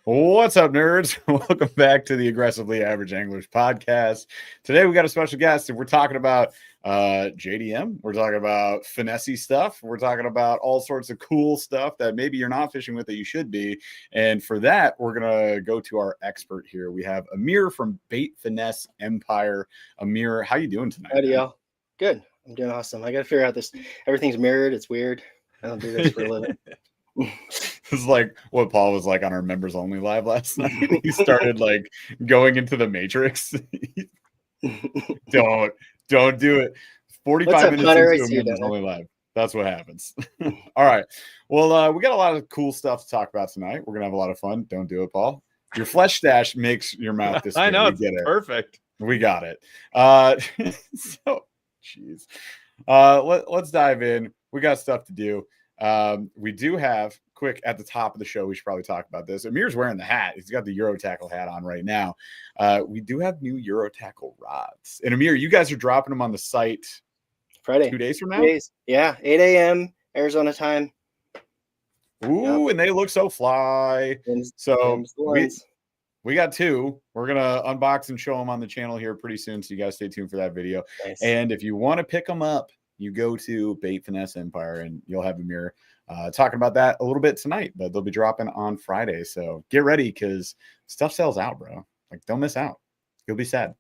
What's up, nerds? Welcome back to the Aggressively Average Anglers podcast. Today we got a special guest, and we're talking about JDM. We're talking about finesse stuff. We're talking about all sorts of cool stuff that maybe you're not fishing with that you should be. And for that, we're gonna go to our expert here. We have Amir from Bait Finesse Empire. Amir, how you doing tonight? Howdy, y'all. Good. I'm doing awesome. I got to figure out this. Everything's mirrored. It's weird. I don't do this for a living. It's like what Paul was like on our members only live last night. He started like going into the matrix. Don't do it. 45 minutes into a members only live. That's what happens. All right. Well, we got a lot of cool stuff to talk about tonight. We're gonna have a lot of fun. Don't do it, Paul. Your flesh stash makes your mouth this. I know, it's perfect. We got it. So jeez. Let's dive in. We got stuff to do. We do have quick at the top of the show. We should probably talk about this. Amir's wearing the hat. He's got the Euro Tackle hat on right now. We do have new Euro Tackle rods. And Amir, you guys are dropping them on the site Friday, 2 days from now. Yeah, 8 a.m. Arizona time. Ooh, yep. And they look so fly. We got two. We're gonna unbox and show them on the channel here pretty soon. So you guys stay tuned for that video. Nice. And if you want to pick them up, you go to Bait Finesse Empire and you'll have Amir talking about that a little bit tonight, but they'll be dropping on Friday. So get ready because stuff sells out, bro. Like, don't miss out. You'll be sad.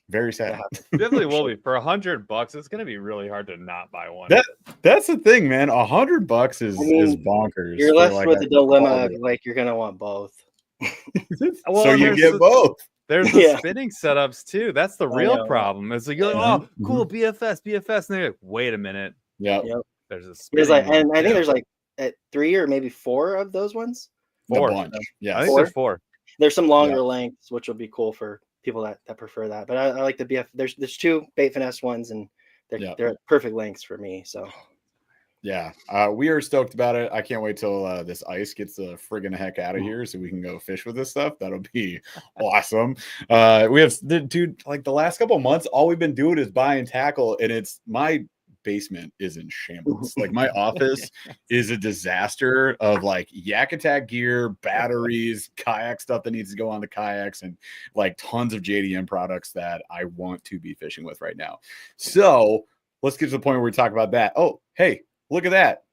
Very sad. Definitely will be. For $100, it's gonna be really hard to not buy one. That's the thing, man. $100 is bonkers. You're left with the dilemma of like you're gonna want both. Well, so you get both. There's the spinning setups too. That's the real problem. It's like you're like, oh, cool, BFS, and they're like, wait a minute. Yep. There's a spinning. There's and I think there's like 3 or maybe 4 of those ones. 4. Yeah, I think there's 4. There's some longer lengths, which will be cool for people that prefer that. But I like the BF. There's 2 Bait Finesse ones, and they're perfect lengths for me. So. Yeah, we are stoked about it. I can't wait till this ice gets the friggin' heck out of here so we can go fish with this stuff. That'll be awesome. We have, dude, like the last couple of months, all we've been doing is buying tackle, and it's my basement is in shambles. Like my office is a disaster of like yak attack gear, batteries, kayak stuff that needs to go on the kayaks, and like tons of JDM products that I want to be fishing with right now. So let's get to the point where we talk about that. Oh, hey. Look at that.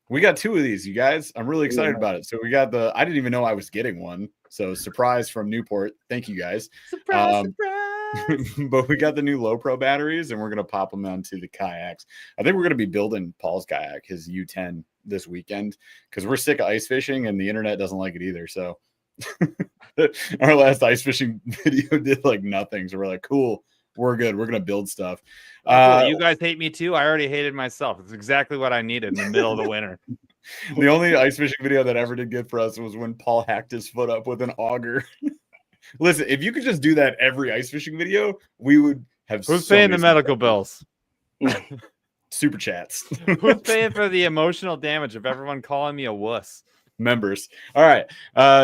We got 2 of these, you guys. I'm really excited about it. So we got I didn't even know I was getting one. So surprise from Newport. Thank you guys. Surprise. But we got the new low pro batteries and we're going to pop them onto the kayaks. I think we're going to be building Paul's kayak, his U10 this weekend, because we're sick of ice fishing and the internet doesn't like it either. So our last ice fishing video did like nothing. So we're like, cool. We're good. We're going to build stuff. You guys hate me too? I already hated myself. It's exactly what I needed in the middle of the winter. The only ice fishing video that ever did good for us was when Paul hacked his foot up with an auger. Listen, if you could just do that every ice fishing video, we would have. Who's paying the medical bills? Super chats. Who's paying for the emotional damage of everyone calling me a wuss? Members. All right.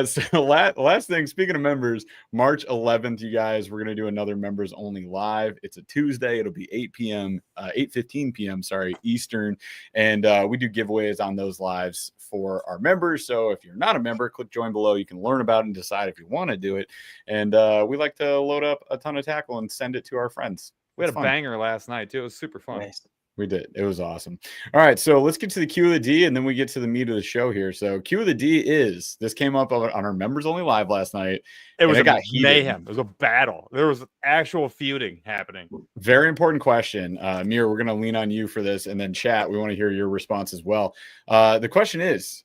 So last thing, speaking of members, March 11th, you guys, we're going to do another members only live. It's a Tuesday. It'll be 8:15 p.m. Eastern. And we do giveaways on those lives for our members. So if you're not a member, click join below. You can learn about it and decide if you want to do it. And we like to load up a ton of tackle and send it to our friends. We had a banger last night too. It was super fun. Nice. We did. It was awesome. All right. So let's get to the Q of the D and then we get to the meat of the show here. So Q of the D is, this came up on our members only live last night. It was mayhem. It was a battle. There was actual feuding happening. Very important question. Amir, we're going to lean on you for this. And then chat, we want to hear your response as well. The question is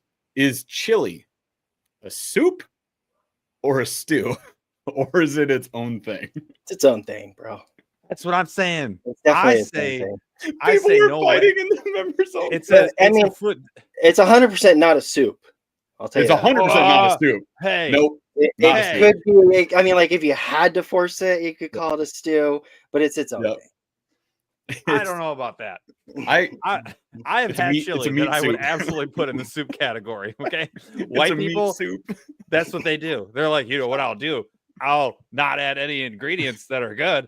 chili a soup or a stew? Or is it its own thing? It's its own thing, bro. That's what I'm saying. I say no fighting in the members only. It's 100% not a soup. I'll tell you. It's 100% not a soup. Hey, nope. It could be. I mean, like if you had to force it, you could call it a stew, but it's its own thing. I don't know about that. I have had chili that I would absolutely put in the soup category. Okay, white people, soup. That's what they do. They're like, you know what I'll do? I'll not add any ingredients that are good.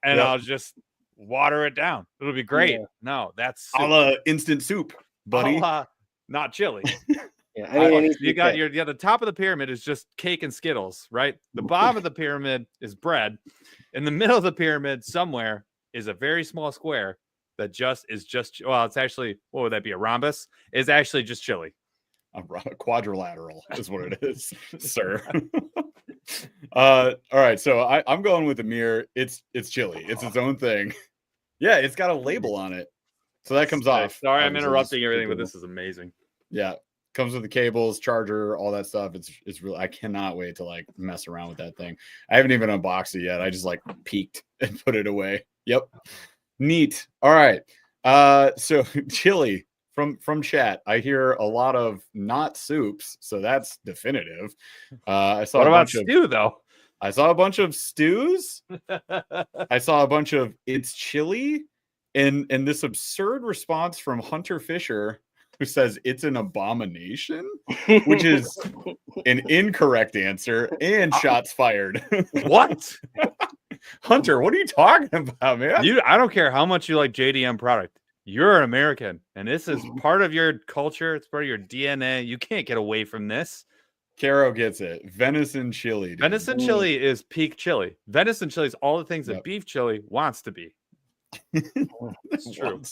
And I'll just water it down. It'll be great. Yeah. No, that's soup. Instant soup, buddy. Not chili. Yeah, I mean, you got the top of the pyramid is just cake and Skittles, right? The bottom of the pyramid is bread. In the middle of the pyramid, somewhere, is a very small square that is just well, it's actually, what would that be? A rhombus? It's actually just chili. A quadrilateral is what it is, sir. All right, so I'm going with Amir. It's chili. It's its own thing. Yeah, it's got a label on it, so that comes off. Sorry, I'm interrupting everything, but this is amazing. Yeah, comes with the cables, charger, all that stuff. It's really, I cannot wait to like mess around with that thing. I haven't even unboxed it yet. I just like peeked and put it away. Yep, neat. All right, so chili. From chat, I hear a lot of not soups, so that's definitive. I saw what about stew though? I saw a bunch of stews. I saw a bunch of it's chili, and this absurd response from Hunter Fisher, who says it's an abomination, which is an incorrect answer and shots fired. What? Hunter, what are you talking about, man? I don't care how much you like JDM product. You're an American, and this is part of your culture. It's part of your DNA. You can't get away from this. Caro gets it. Venison chili. Dude. Venison chili is peak chili. Venison chili is all the things that beef chili wants to be. That's true.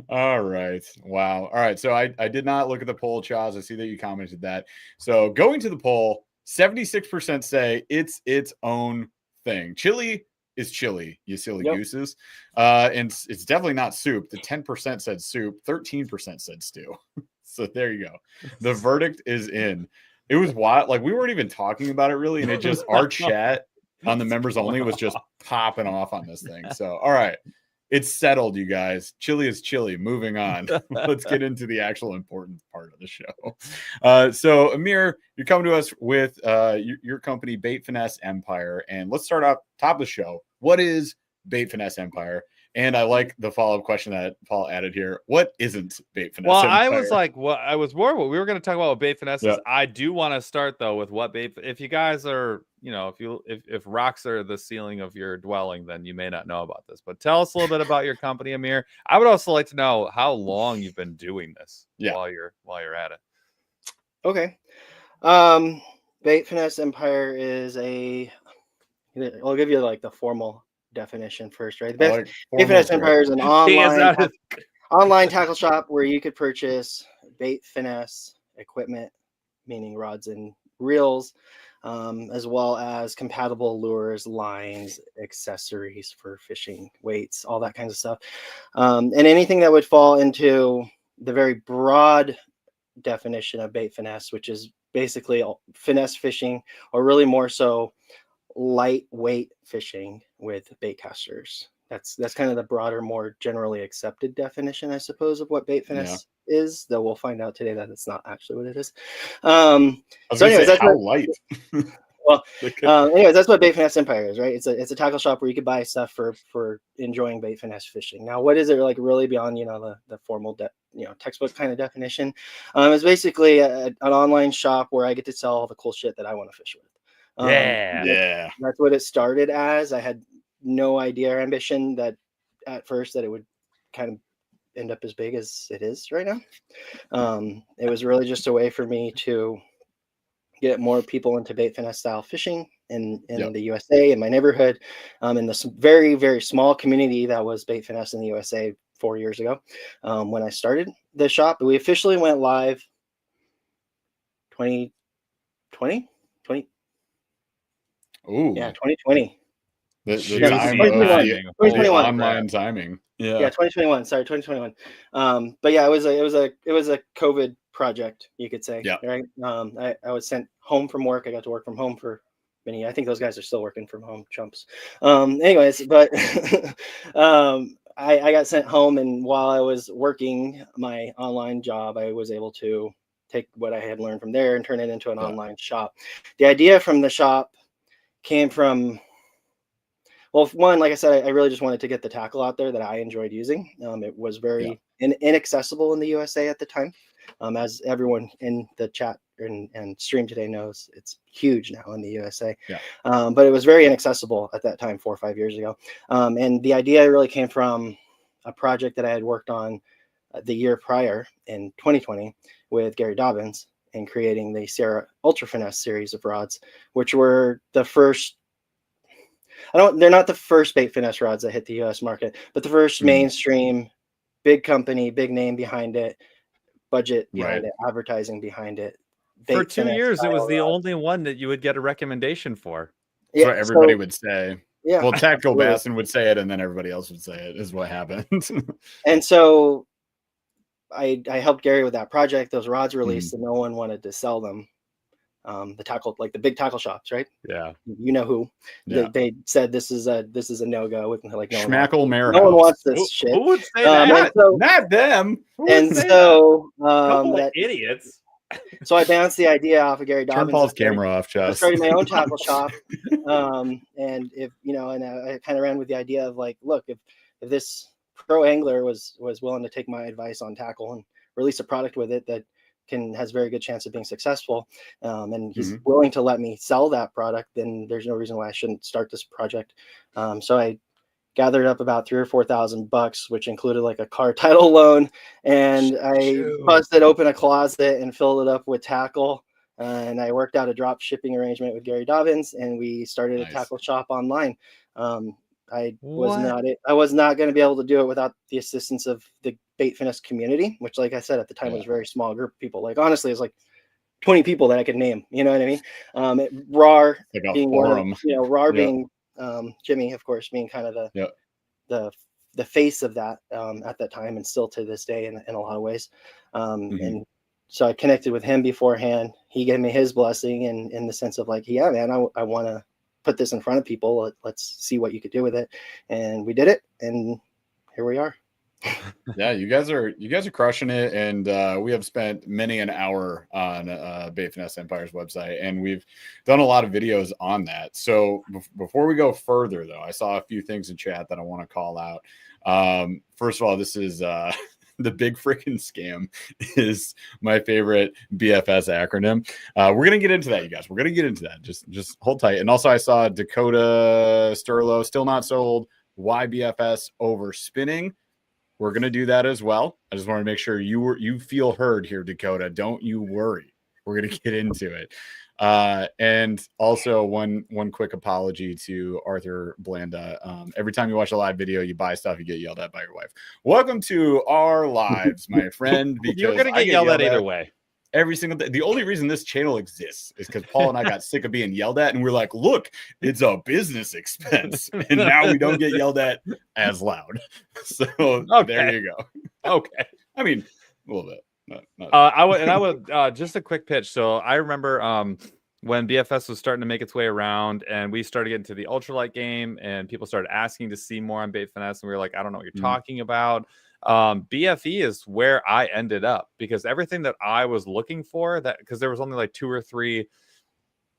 All right. Wow. All right. So I did not look at the poll, Chaz. I see that you commented that. So going to the poll, 76% say it's its own thing. Chili is chili, you silly gooses. And it's definitely not soup. The 10% said soup, 13% said stew. So there you go. The verdict is in. It was wild. Like, we weren't even talking about it really. And it just, our chat on the members only was just popping off on this thing. So, all right. It's settled, you guys. Chili is chili. Moving on. Let's get into the actual important part of the show. So, Amir, you're coming to us with your company, Bait Finesse Empire. And let's start off top of the show. What is Bait Finesse Empire? And I like the follow-up question that Paul added here. What isn't Bait Finesse Empire? I was like, I was more what we were going to talk about with Bait Finesse. I do want to start though with what bait. If you guys are, if rocks are the ceiling of your dwelling, then you may not know about this. But tell us a little bit about your company, Amir. I would also like to know how long you've been doing this. While you're at it. Okay. Bait Finesse Empire is I'll give you like the formal definition first, right? Bait Finesse Empire is an online tackle shop where you could purchase bait finesse equipment, meaning rods and reels, as well as compatible lures, lines, accessories for fishing, weights, all that kinds of stuff, and anything that would fall into the very broad definition of bait finesse, which is basically finesse fishing, or really more so lightweight fishing with bait casters. That's kind of the broader, more generally accepted definition, I suppose, of what bait finesse is, though we'll find out today that it's not actually what it is. So anyways, that's how light. Well, anyways, that's what Bait Finesse Empire is, right? It's a tackle shop where you could buy stuff for enjoying bait finesse fishing. Now, what is it like really beyond, the formal, textbook kind of definition? It's basically an online shop where I get to sell all the cool shit that I want to fish with. That's what it started as. I had no idea or ambition that at first that it would kind of end up as big as it is right now. It was really just a way for me to get more people into bait finesse style fishing in the USA, in my neighborhood, in this very, very small community that was bait finesse in the USA 4 years ago. When I started the shop, we officially went live 2020. Ooh. Yeah, 2020. The 2021 online timing. Yeah, 2021. Sorry, 2021. But yeah, it was a COVID project, you could say. Yeah. Right. I was sent home from work. I got to work from home for many. I think those guys are still working from home, chumps. Anyways, but I got sent home, and while I was working my online job, I was able to take what I had learned from there and turn it into an online shop. The idea from the shop came from, well, one, like I said, I really just wanted to get the tackle out there that I enjoyed using. It was very inaccessible in the USA at the time. As everyone in the chat and stream today knows, it's huge now in the USA. But it was very inaccessible at that time, 4 or 5 years ago. And the idea really came from a project that I had worked on the year prior in 2020, with Gary Dobbins in creating the Sierra Ultra Finesse series of rods, which were the first. They're not the first bait finesse rods that hit the U.S. market, but the first mainstream, big company, big name behind it, budget behind it, advertising behind it. For 2 years, it was the only one that you would get a recommendation for. That's what everybody would say. Yeah. Well, Tactical Bassin would say it, and then everybody else would say it, is what happened. And so I helped Gary with that project. Those rods released, and no one wanted to sell them. The tackle, like the big tackle shops, right? Yeah, you know who? Yeah. They said this is a no-go. With like Schmackle Mare. No one wants this shit. Who would say that? Not them. And so that idiots. So I bounced the idea off of Gary Dobbins. Turn Paul's camera off, Chess. I started my own tackle shop, and if and I kind of ran with the idea of like, look, if this pro angler was willing to take my advice on tackle and release a product with it that has very good chance of being successful, and he's willing to let me sell that product, then there's no reason why I shouldn't start this project. So I gathered up about $3,000 or $4,000, which included like a car title loan, and I busted open a closet and filled it up with tackle. And I worked out a drop shipping arrangement with Gary Dobbins, and we started a tackle shop online. I was not going to be able to do it without the assistance of the Bait Finesse community, which, like I said, at the time was a very small group of people. Like, honestly, it's like 20 people that I could name. You know what I mean? RAR being one, RAR being Jimmy, of course, being kind of the face of that at that time, and still to this day in a lot of ways. And so I connected with him beforehand. He gave me his blessing, and in the sense of like, yeah, man, I want to put this in front of people. Let's see what you could do with it. And we did it, and here we are. Yeah, you guys are crushing it, and we have spent many an hour on Bait Finesse Empire's website, and we've done a lot of videos on that. So before we go further, though, I saw a few things in chat that I want to call out. First of all, this is the big freaking scam is my favorite BFS acronym. We're gonna get into that, you guys. We're gonna get into that. Just hold tight. And also, I saw Dakota Sterlo still not sold. Why BFS over spinning? We're going to do that as well. I just want to make sure you feel heard here, Dakota. Don't you worry. We're going to get into it. And also one quick apology to Arthur Blanda. Every time you watch a live video, you buy stuff, you get yelled at by your wife. Welcome to our lives, my friend. Because you're going to get yelled at either way. Every single day. The only reason this channel exists is because Paul and I got sick of being yelled at, and we're like, look, it's a business expense. And now we don't get yelled at as loud. So there you go. Okay. I mean, a little bit. I would just a quick pitch. So I remember when BFS was starting to make its way around, and we started getting to the ultralight game, and people started asking to see more on Bait Finesse, and we were like, I don't know what you're talking about. BFE is where I ended up, because everything that I was looking for, because there was only like 2 or 3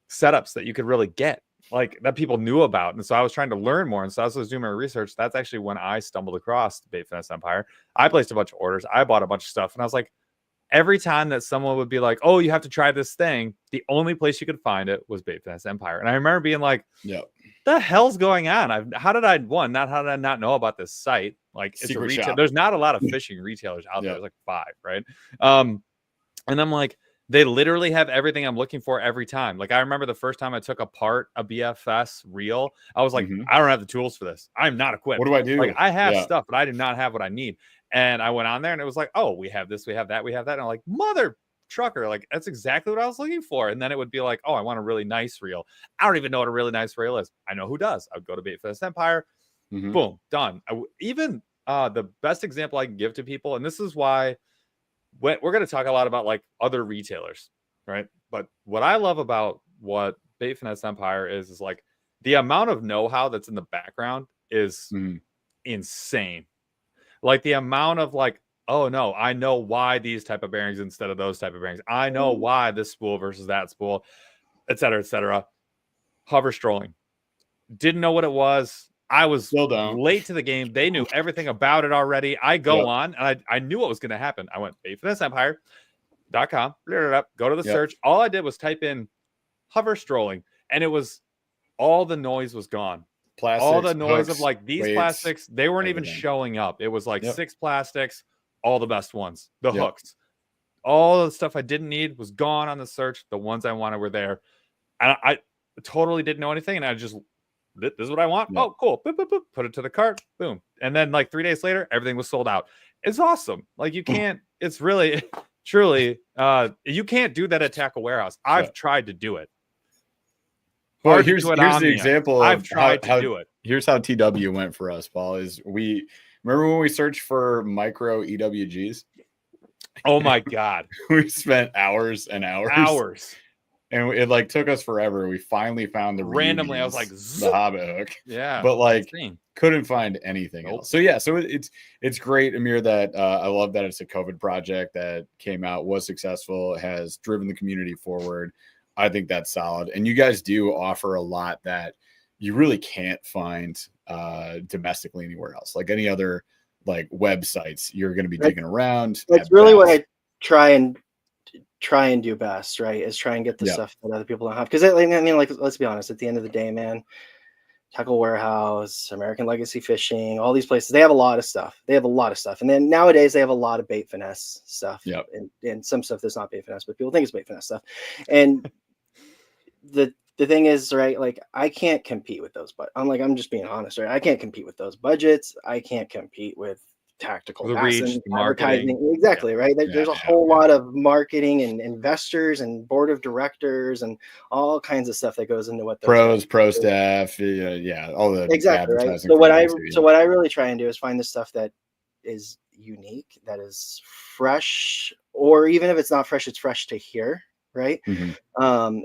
setups that you could really get, like that people knew about. And so I was trying to learn more. And so as I was doing my research, that's actually when I stumbled across Bait Finesse Empire. I placed a bunch of orders. I bought a bunch of stuff, and I was like, every time that someone would be like, oh, you have to try this thing, the only place you could find it was Bait Finesse Empire. And I remember being like, the hell's going on? How did I not know about this site? Like, it's a retail. There's not a lot of fishing retailers out there. There's like 5, right? And I'm like, they literally have everything I'm looking for every time. Like, I remember the first time I took apart a BFS reel, I was like, I don't have the tools for this. I'm not equipped. What do I do? Like, I have stuff, but I do not have what I need. And I went on there, and it was like, oh, we have this, we have that, we have that. And I'm like, mother trucker, like, that's exactly what I was looking for. And then it would be like, oh, I want a really nice reel. I don't even know what a really nice reel is. I know who does. I would go to Bait Finesse Empire. Boom, done. Even the best example I can give to people, and this is why we're going to talk a lot about like other retailers, right? But what I love about what Bait Finesse Empire is like the amount of know-how that's in the background is insane. Like the amount of like, oh no, I know why these type of bearings instead of those type of bearings. I know why this spool versus that spool, et cetera, et cetera. Hover strolling. Didn't know what it was. I was late to the game. They knew everything about it already. I go on, and I knew what was going to happen. I went baitfinessempire.com, go to the search. All I did was type in hover strolling, and it was all the noise was gone. Plastics, all the noise hooks, of like these weights, plastics, they weren't even showing up. It was like 6 plastics, all the best ones, the hooks. all the stuff I didn't need was gone on the search. The ones I wanted were there. And I totally didn't know anything. And I just, this is what I want. Yeah. Oh, cool. Boop, boop, boop. Put it to the cart. Boom. And then like 3 days later, everything was sold out. It's awesome. Like you can't, it's really, truly, you can't do that at Tackle Warehouse. I've tried to do it. Well, here's the example. I've tried to do it. Here's how TW went for us, Paul. Is we remember when we searched for micro EWGs? Oh my God. We spent hours and hours. And it like took us forever. We finally found the randomly. reunions, I was like, the Hobbit hook. Yeah. But like couldn't find anything else. So yeah, so it's great, Amir, that I love that it's a COVID project that came out, was successful, has driven the community forward. I think that's solid. And you guys do offer a lot that you really can't find domestically anywhere else. Like any other like websites, you're going to be digging around. That's really what I try and do best, right? Is try and get the stuff that other people don't have. Because I mean, like, let's be honest, at the end of the day, man, Tackle Warehouse, American Legacy Fishing, all these places, they have a lot of stuff. And then nowadays they have a lot of Bait Finesse stuff. Yep. And some stuff that's not Bait Finesse, but people think it's Bait Finesse stuff. And the thing is, right, like I can't compete with those, but I'm just being honest, right? I can't compete with those budgets. I can't compete with tactical reach, marketing. Exactly, right? There's a whole lot of marketing and investors and board of directors and all kinds of stuff that goes into what pro staff, all the exactly right. So what I really try and do is find the stuff that is unique, that is fresh, or even if it's not fresh, it's fresh to here, right? Mm-hmm.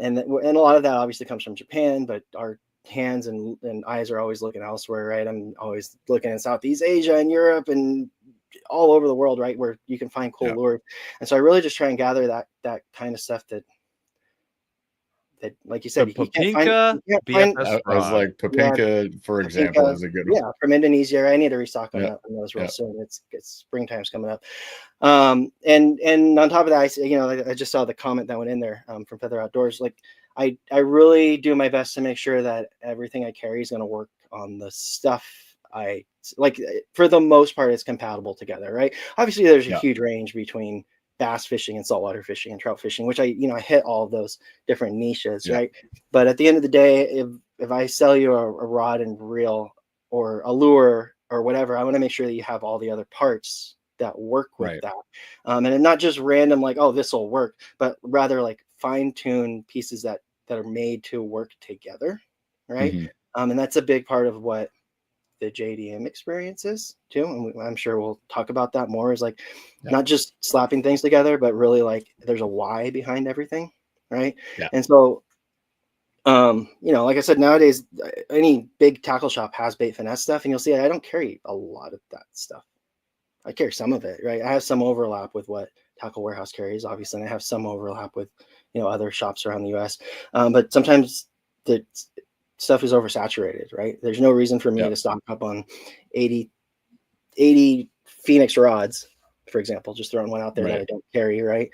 And a lot of that obviously comes from Japan, but our hands and eyes are always looking elsewhere, right? I'm always looking in Southeast Asia and Europe and all over the world, right, where you can find cool lure. And so I really just try and gather that kind of stuff that like you said, you can't find. I was like Papinka, for example, is a good one. Yeah, from Indonesia. Right? I need to restock on those real soon. It's springtime's coming up. And on top of that, I just saw the comment that went in there from Feather Outdoors. Like I really do my best to make sure that everything I carry is going to work on the stuff I like. For the most part, it's compatible together, right? Obviously, there's a huge range between bass fishing and saltwater fishing and trout fishing, which I hit all of those different niches, right? But at the end of the day, if I sell you a rod and reel or a lure or whatever, I want to make sure that you have all the other parts that work with that. And not just random, like, oh, this will work, but rather like fine-tune pieces that are made to work together, right? Mm-hmm. And that's a big part of what the JDM experience is too. And I'm sure we'll talk about that more, is like not just slapping things together, but really like there's a why behind everything, right? And so like I said, nowadays any big tackle shop has Bait Finesse stuff, and you'll see I don't carry a lot of that stuff. I carry some of it, right? I have some overlap with what Tackle Warehouse carries, obviously, and I have some overlap with other shops around the US. But sometimes the stuff is oversaturated, right? There's no reason for me to stock up on 80 Phoenix rods, for example, just throwing one out there that I don't carry, right?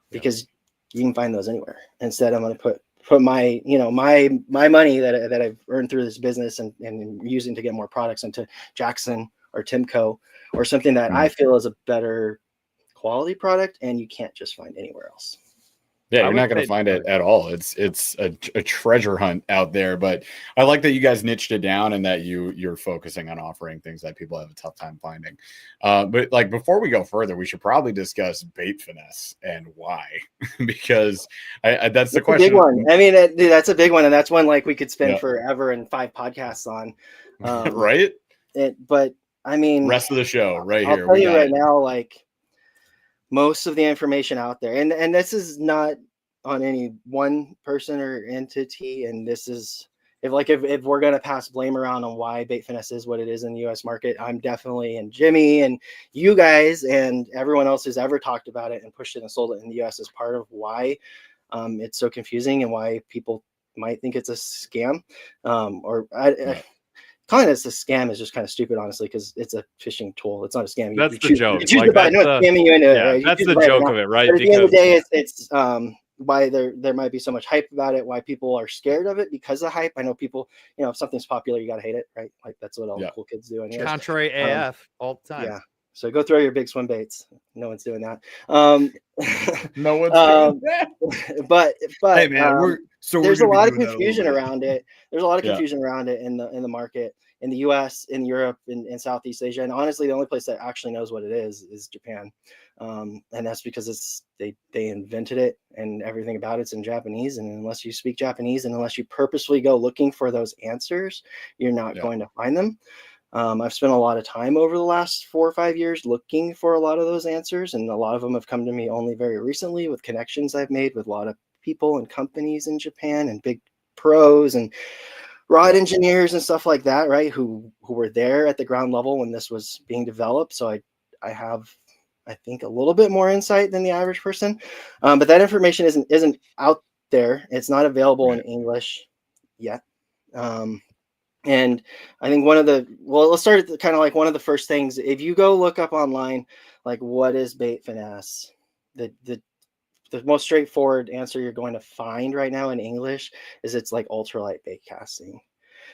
Because you can find those anywhere. Instead, I'm going to put my my money that I've earned through this business and using to get more products into Jackson or Timco or something that I feel is a better quality product, and you can't just find anywhere else. Yeah, you're not going to find it at all. It's a treasure hunt out there. But I like that you guys niched it down and that you're focusing on offering things that people have a tough time finding. But like before we go further, we should probably discuss Bait Finesse and why, because that's the question. A big one. I mean, that's a big one, and that's one like we could spend forever and 5 podcasts on. Right. But I mean, rest of the show right I'll here. Tell you right now, like most of the information out there, and this is not on any one person or entity, and this is if we're going to pass blame around on why Bait Finesse is what it is in the US market, I'm definitely, and Jimmy and you guys and everyone else who's ever talked about it and pushed it and sold it in the US is part of why it's so confusing and why people might think it's a scam. Calling it a scam is just kind of stupid, honestly, because it's a fishing tool. It's not a scam. That's the joke. That's scamming you into it. Right? That's the joke of it, right? But at the end of the day, it's why there might be so much hype about it. Why people are scared of it because of hype. I know people, if something's popular, you gotta hate it, right? Like that's what all the cool kids do. Anyways. Contrary AF all the time. Yeah. So go throw your big swim baits. No one's doing that. No one's doing that. But hey man, there's a lot of confusion around it. There's a lot of confusion around it in the market, in the US, in Europe, in Southeast Asia. And honestly, the only place that actually knows what it is Japan. And that's because they invented it and everything about it's in Japanese. And unless you speak Japanese and unless you purposefully go looking for those answers, you're not going to find them. I've spent a lot of time over the last 4 or 5 years looking for a lot of those answers, and a lot of them have come to me only very recently with connections I've made with a lot of people and companies in Japan and big pros and rod engineers and stuff like that, right? Who were there at the ground level when this was being developed. So I have, I think, a little bit more insight than the average person, but that information isn't out there. It's not available in English yet. And I think let's start at kind of like one of the first things. If you go look up online, like what is bait finesse, the most straightforward answer you're going to find right now in English is it's like ultralight bait casting,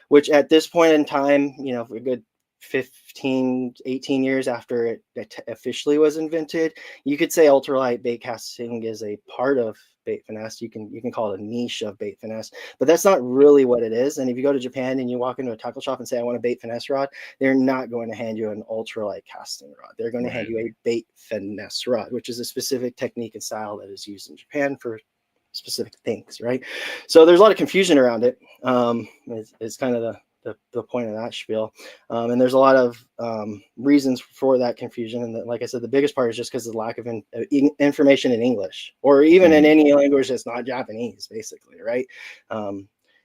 which at this point in time, a good 15, 18 years after it officially was invented, you could say ultralight bait casting is a part of bait finesse. You can call it a niche of bait finesse, but that's not really what it is. And if you go to Japan and you walk into a tackle shop and say, I want a bait finesse rod, they're not going to hand you an ultralight casting rod. They're going to hand you a bait finesse rod, which is a specific technique and style that is used in Japan for specific things, right? So there's a lot of confusion around it. It's kind of the point of that spiel. And there's a lot of reasons for that confusion. And like I said, the biggest part is just because of the lack of information in English or even in any language that's not Japanese, basically, right?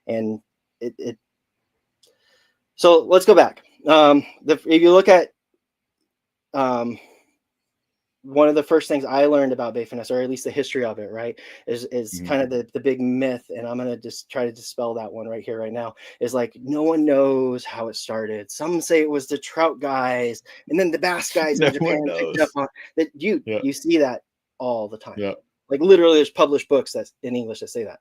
And so let's go back. If you look at one of the first things I learned about bait finesse, or at least the history of it, right, is kind of the big myth, and I'm going to just try to dispel that one right here, right now, is like, no one knows how it started. Some say it was the trout guys, and then the bass guys in Japan picked up on that. You see that all the time. Yeah. Like literally there's published books that's in English that say that.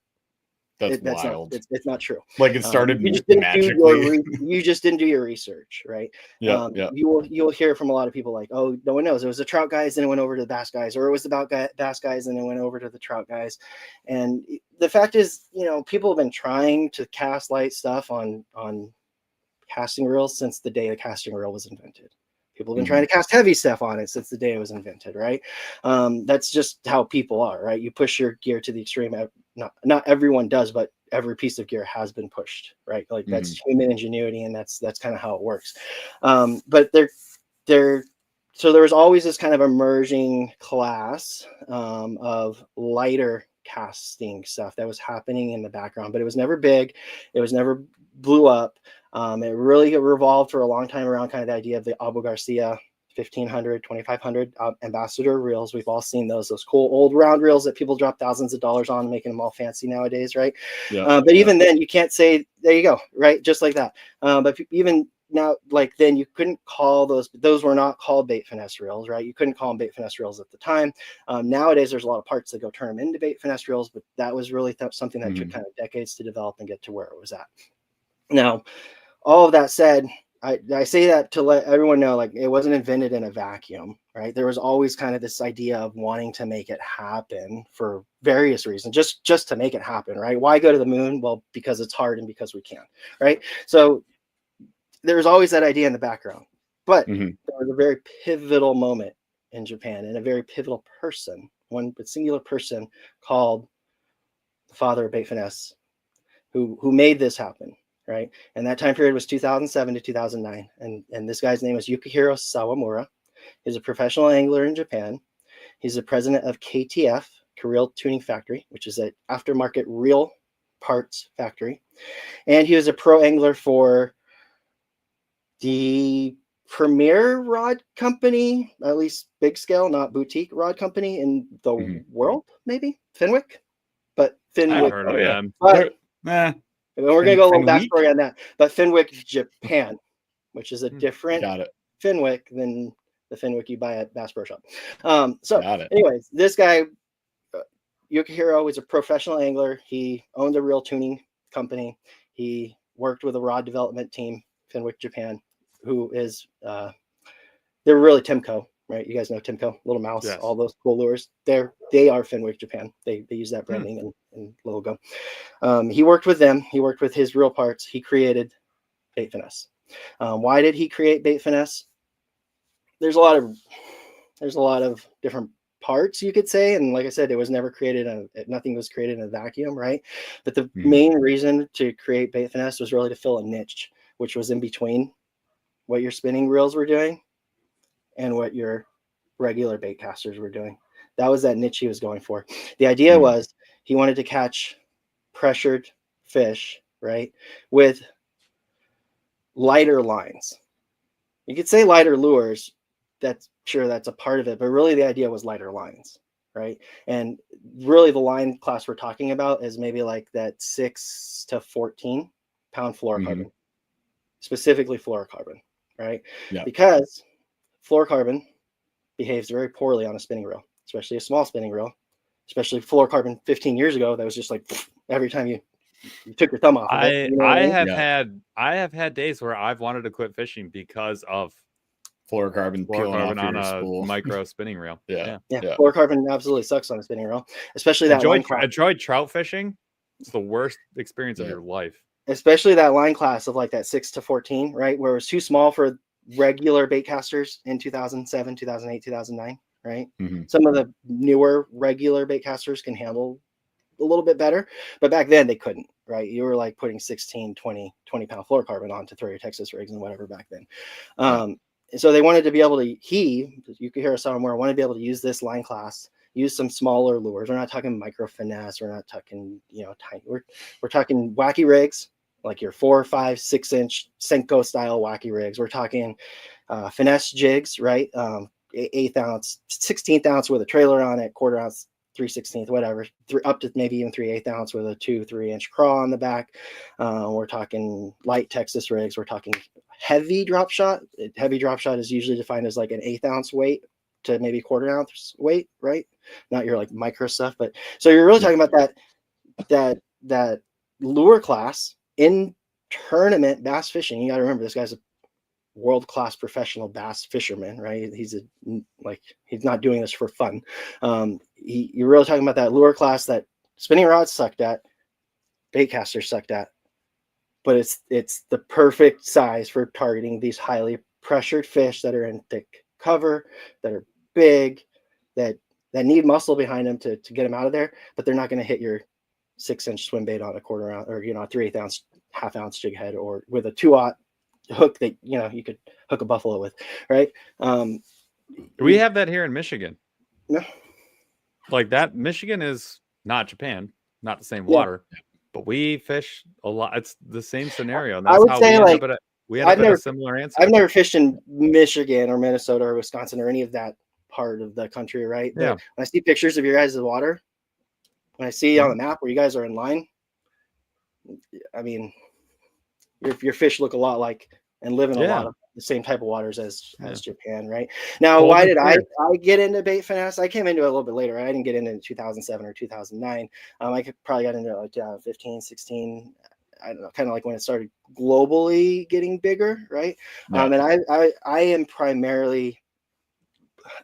That's wild. It's not true. Like it started magically. You just didn't do your research, right? Yeah. You'll hear from a lot of people like, oh, no one knows. It was the trout guys, then it went over to the bass guys, or it was the bass guys, and then it went over to the trout guys. And the fact is, people have been trying to cast light stuff on casting reels since the day the casting reel was invented. People have been trying to cast heavy stuff on it since the day it was invented, right? That's just how people are, right? You push your gear to the extreme. Not everyone does, but every piece of gear has been pushed, right? Like that's human ingenuity, and that's kind of how it works. But so there was always this kind of emerging class of lighter casting stuff that was happening in the background, but it was never big. It was never blew up. It really revolved for a long time around kind of the idea of the Abu Garcia 1500, 2500 ambassador reels. We've all seen those cool old round reels that people drop thousands of dollars on, making them all fancy nowadays, right? But even then, you can't say, there you go, right? Just like that. But even now, like then, you couldn't call those were not called bait finesse reels, right? You couldn't call them bait finesse reels at the time. Nowadays, there's a lot of parts that go turn them into bait finesse reels, but that was really something that took kind of decades to develop and get to where it was at. Now, all of that said, I say that to let everyone know, like, it wasn't invented in a vacuum, right? There was always kind of this idea of wanting to make it happen for various reasons, just to make it happen, right? Why go to the moon? Well, because it's hard and because we can, right? So there's always that idea in the background, but there was a very pivotal moment in Japan and a very pivotal person, one singular person called the father of bait finesse, who made this happen. Right. And that time period was 2007 to 2009. And this guy's name is Yukihiro Sawamura. He's a professional angler in Japan. He's the president of KTF, Reel Tuning Factory, which is an aftermarket reel parts factory. And he was a pro angler for the premier rod company, at least big scale, not boutique rod company in the world, maybe Fenwick. But Fenwick. I've heard of them. And we're going to go a little backstory on that. But Fenwick, Japan, which is a different Fenwick than the Fenwick you buy at Bass Pro Shop. Anyways, this guy, Yukihiro, is a professional angler. He owned a reel tuning company. He worked with a rod development team, Fenwick, Japan, who is they're really Timco, right? You guys know Timco, Little Mouse, yes. all those cool lures. They are Fenwick Japan. They use that branding and logo. He worked with them. He worked with his real parts. He created Bait Finesse. Why did he create Bait Finesse? There's a lot of different parts, you could say, and like I said, it was never created. Nothing was created in a vacuum, right? But the main reason to create Bait Finesse was really to fill a niche, which was in between what your spinning reels were doing and what your regular bait casters were doing. That was that niche he was going for. The idea was he wanted to catch pressured fish, right, with lighter lines. You could say lighter lures. That's a part of it, but really the idea was lighter lines, right? And really the line class we're talking about is maybe like that 6 to 14 pound fluorocarbon, specifically fluorocarbon, right? Yeah. Because fluorocarbon behaves very poorly on a spinning reel, especially a small spinning reel, especially fluorocarbon 15 years ago. That was just like every time you took your thumb off of it. You know I have had days where I've wanted to quit fishing because of fluorocarbon peeling off on your a spool. micro spinning reel. Yeah. Fluorocarbon absolutely sucks on a spinning reel, especially that enjoyed trout fishing. It's the worst experience of your life. Especially that line class of like that 6 to 14, right? Where it was too small for regular bait casters in 2007, 2008, 2009, right? Some of the newer regular bait casters can handle a little bit better, but back then they couldn't, right? You were like putting 16, 20 pound fluorocarbon on to throw your Texas rigs and whatever back then. So they wanted to be able to, you could hear us somewhere, want to be able to use this line class, use some smaller lures. We're not talking micro finesse. We're not talking, tiny. We're talking wacky rigs, like your 4, 5, 6 inch Senko style wacky rigs. We're talking finesse jigs, right? 1/8 ounce, 16th ounce with a trailer on it, 1/4 ounce, 3/16, whatever, up to maybe even 3/8 ounce with a 2-3 inch craw on the back. We're talking light Texas rigs. We're talking heavy drop shot. Heavy drop shot is usually defined as like an 1/8 ounce weight to maybe 1/4 ounce weight, right? Not your like micro stuff, but so you're really talking about that lure class in tournament bass fishing. You got to remember, this guy's a world-class professional bass fisherman, right? He's not doing this for fun. You're really talking about that lure class that spinning rods sucked at, bait casters sucked at, but it's the perfect size for targeting these highly pressured fish that are in thick cover, that are big, that need muscle behind them to get them out of there, but they're not going to hit your 6 inch swim bait on a 1/4 ounce or a 3/8 ounce, 1/2 ounce jig head, or with a 2/0 hook that you could hook a buffalo with, right? We have that here in Michigan. No, like that. Michigan is not Japan, not the same water, but we fish a lot. It's the same scenario. And that's I would say we end up at a similar answer. I've never fished in Michigan or Minnesota or Wisconsin or any of that part of the country, right? But when I see pictures of your guys' water, when I see on the map where you guys are in line, I mean, your fish look a lot like and live in a lot of the same type of waters as Japan, right? Now, why did I get into Bait Finesse? I came into it a little bit later. I didn't get into it in 2007 or 2009. I probably got into it like 2015, 16. I don't know, kind of like when it started globally getting bigger, right? And I am primarily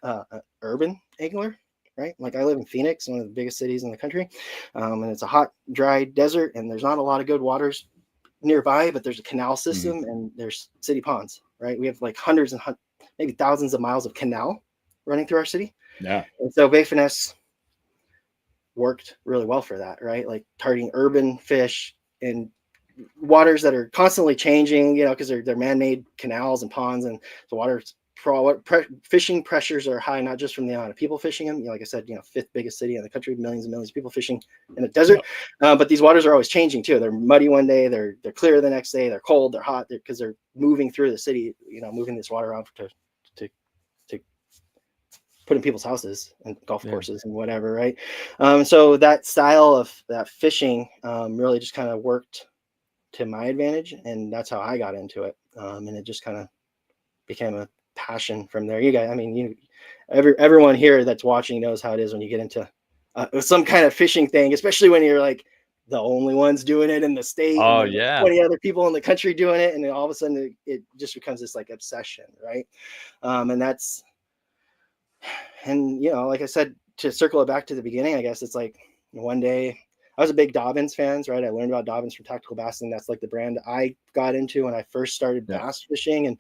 an urban angler, right? Like I live in Phoenix, one of the biggest cities in the country, and it's a hot, dry desert, and there's not a lot of good waters nearby, but there's a canal system and there's city ponds, right? We have like hundreds and maybe thousands of miles of canal running through our city. Yeah. And so Bait Finesse worked really well for that, right? Like targeting urban fish in waters that are constantly changing, because they're man-made canals and ponds, and the water's fishing pressures are high, not just from the amount of people fishing them. Like I said, 5th biggest city in the country, millions and millions of people fishing in the desert. But these waters are always changing too. They're muddy one day, they're clear the next day, they're cold, they're hot, because they're moving through the city, moving this water around to put in people's houses and golf courses and whatever, right? So that style of that fishing really just kind of worked to my advantage, and that's how I got into it. And it just kind of became a passion from there. You guys, I mean, everyone here that's watching knows how it is when you get into some kind of fishing thing, especially when you're like the only ones doing it in the state. Oh, and yeah. 20 other people in the country doing it. And then all of a sudden it just becomes this like obsession. Right. And like I said, to circle it back to the beginning, I guess it's like one day I was a big Dobbins fans, right? I learned about Dobbins from Tactical Bassing. That's like the brand I got into when I first started bass fishing. And,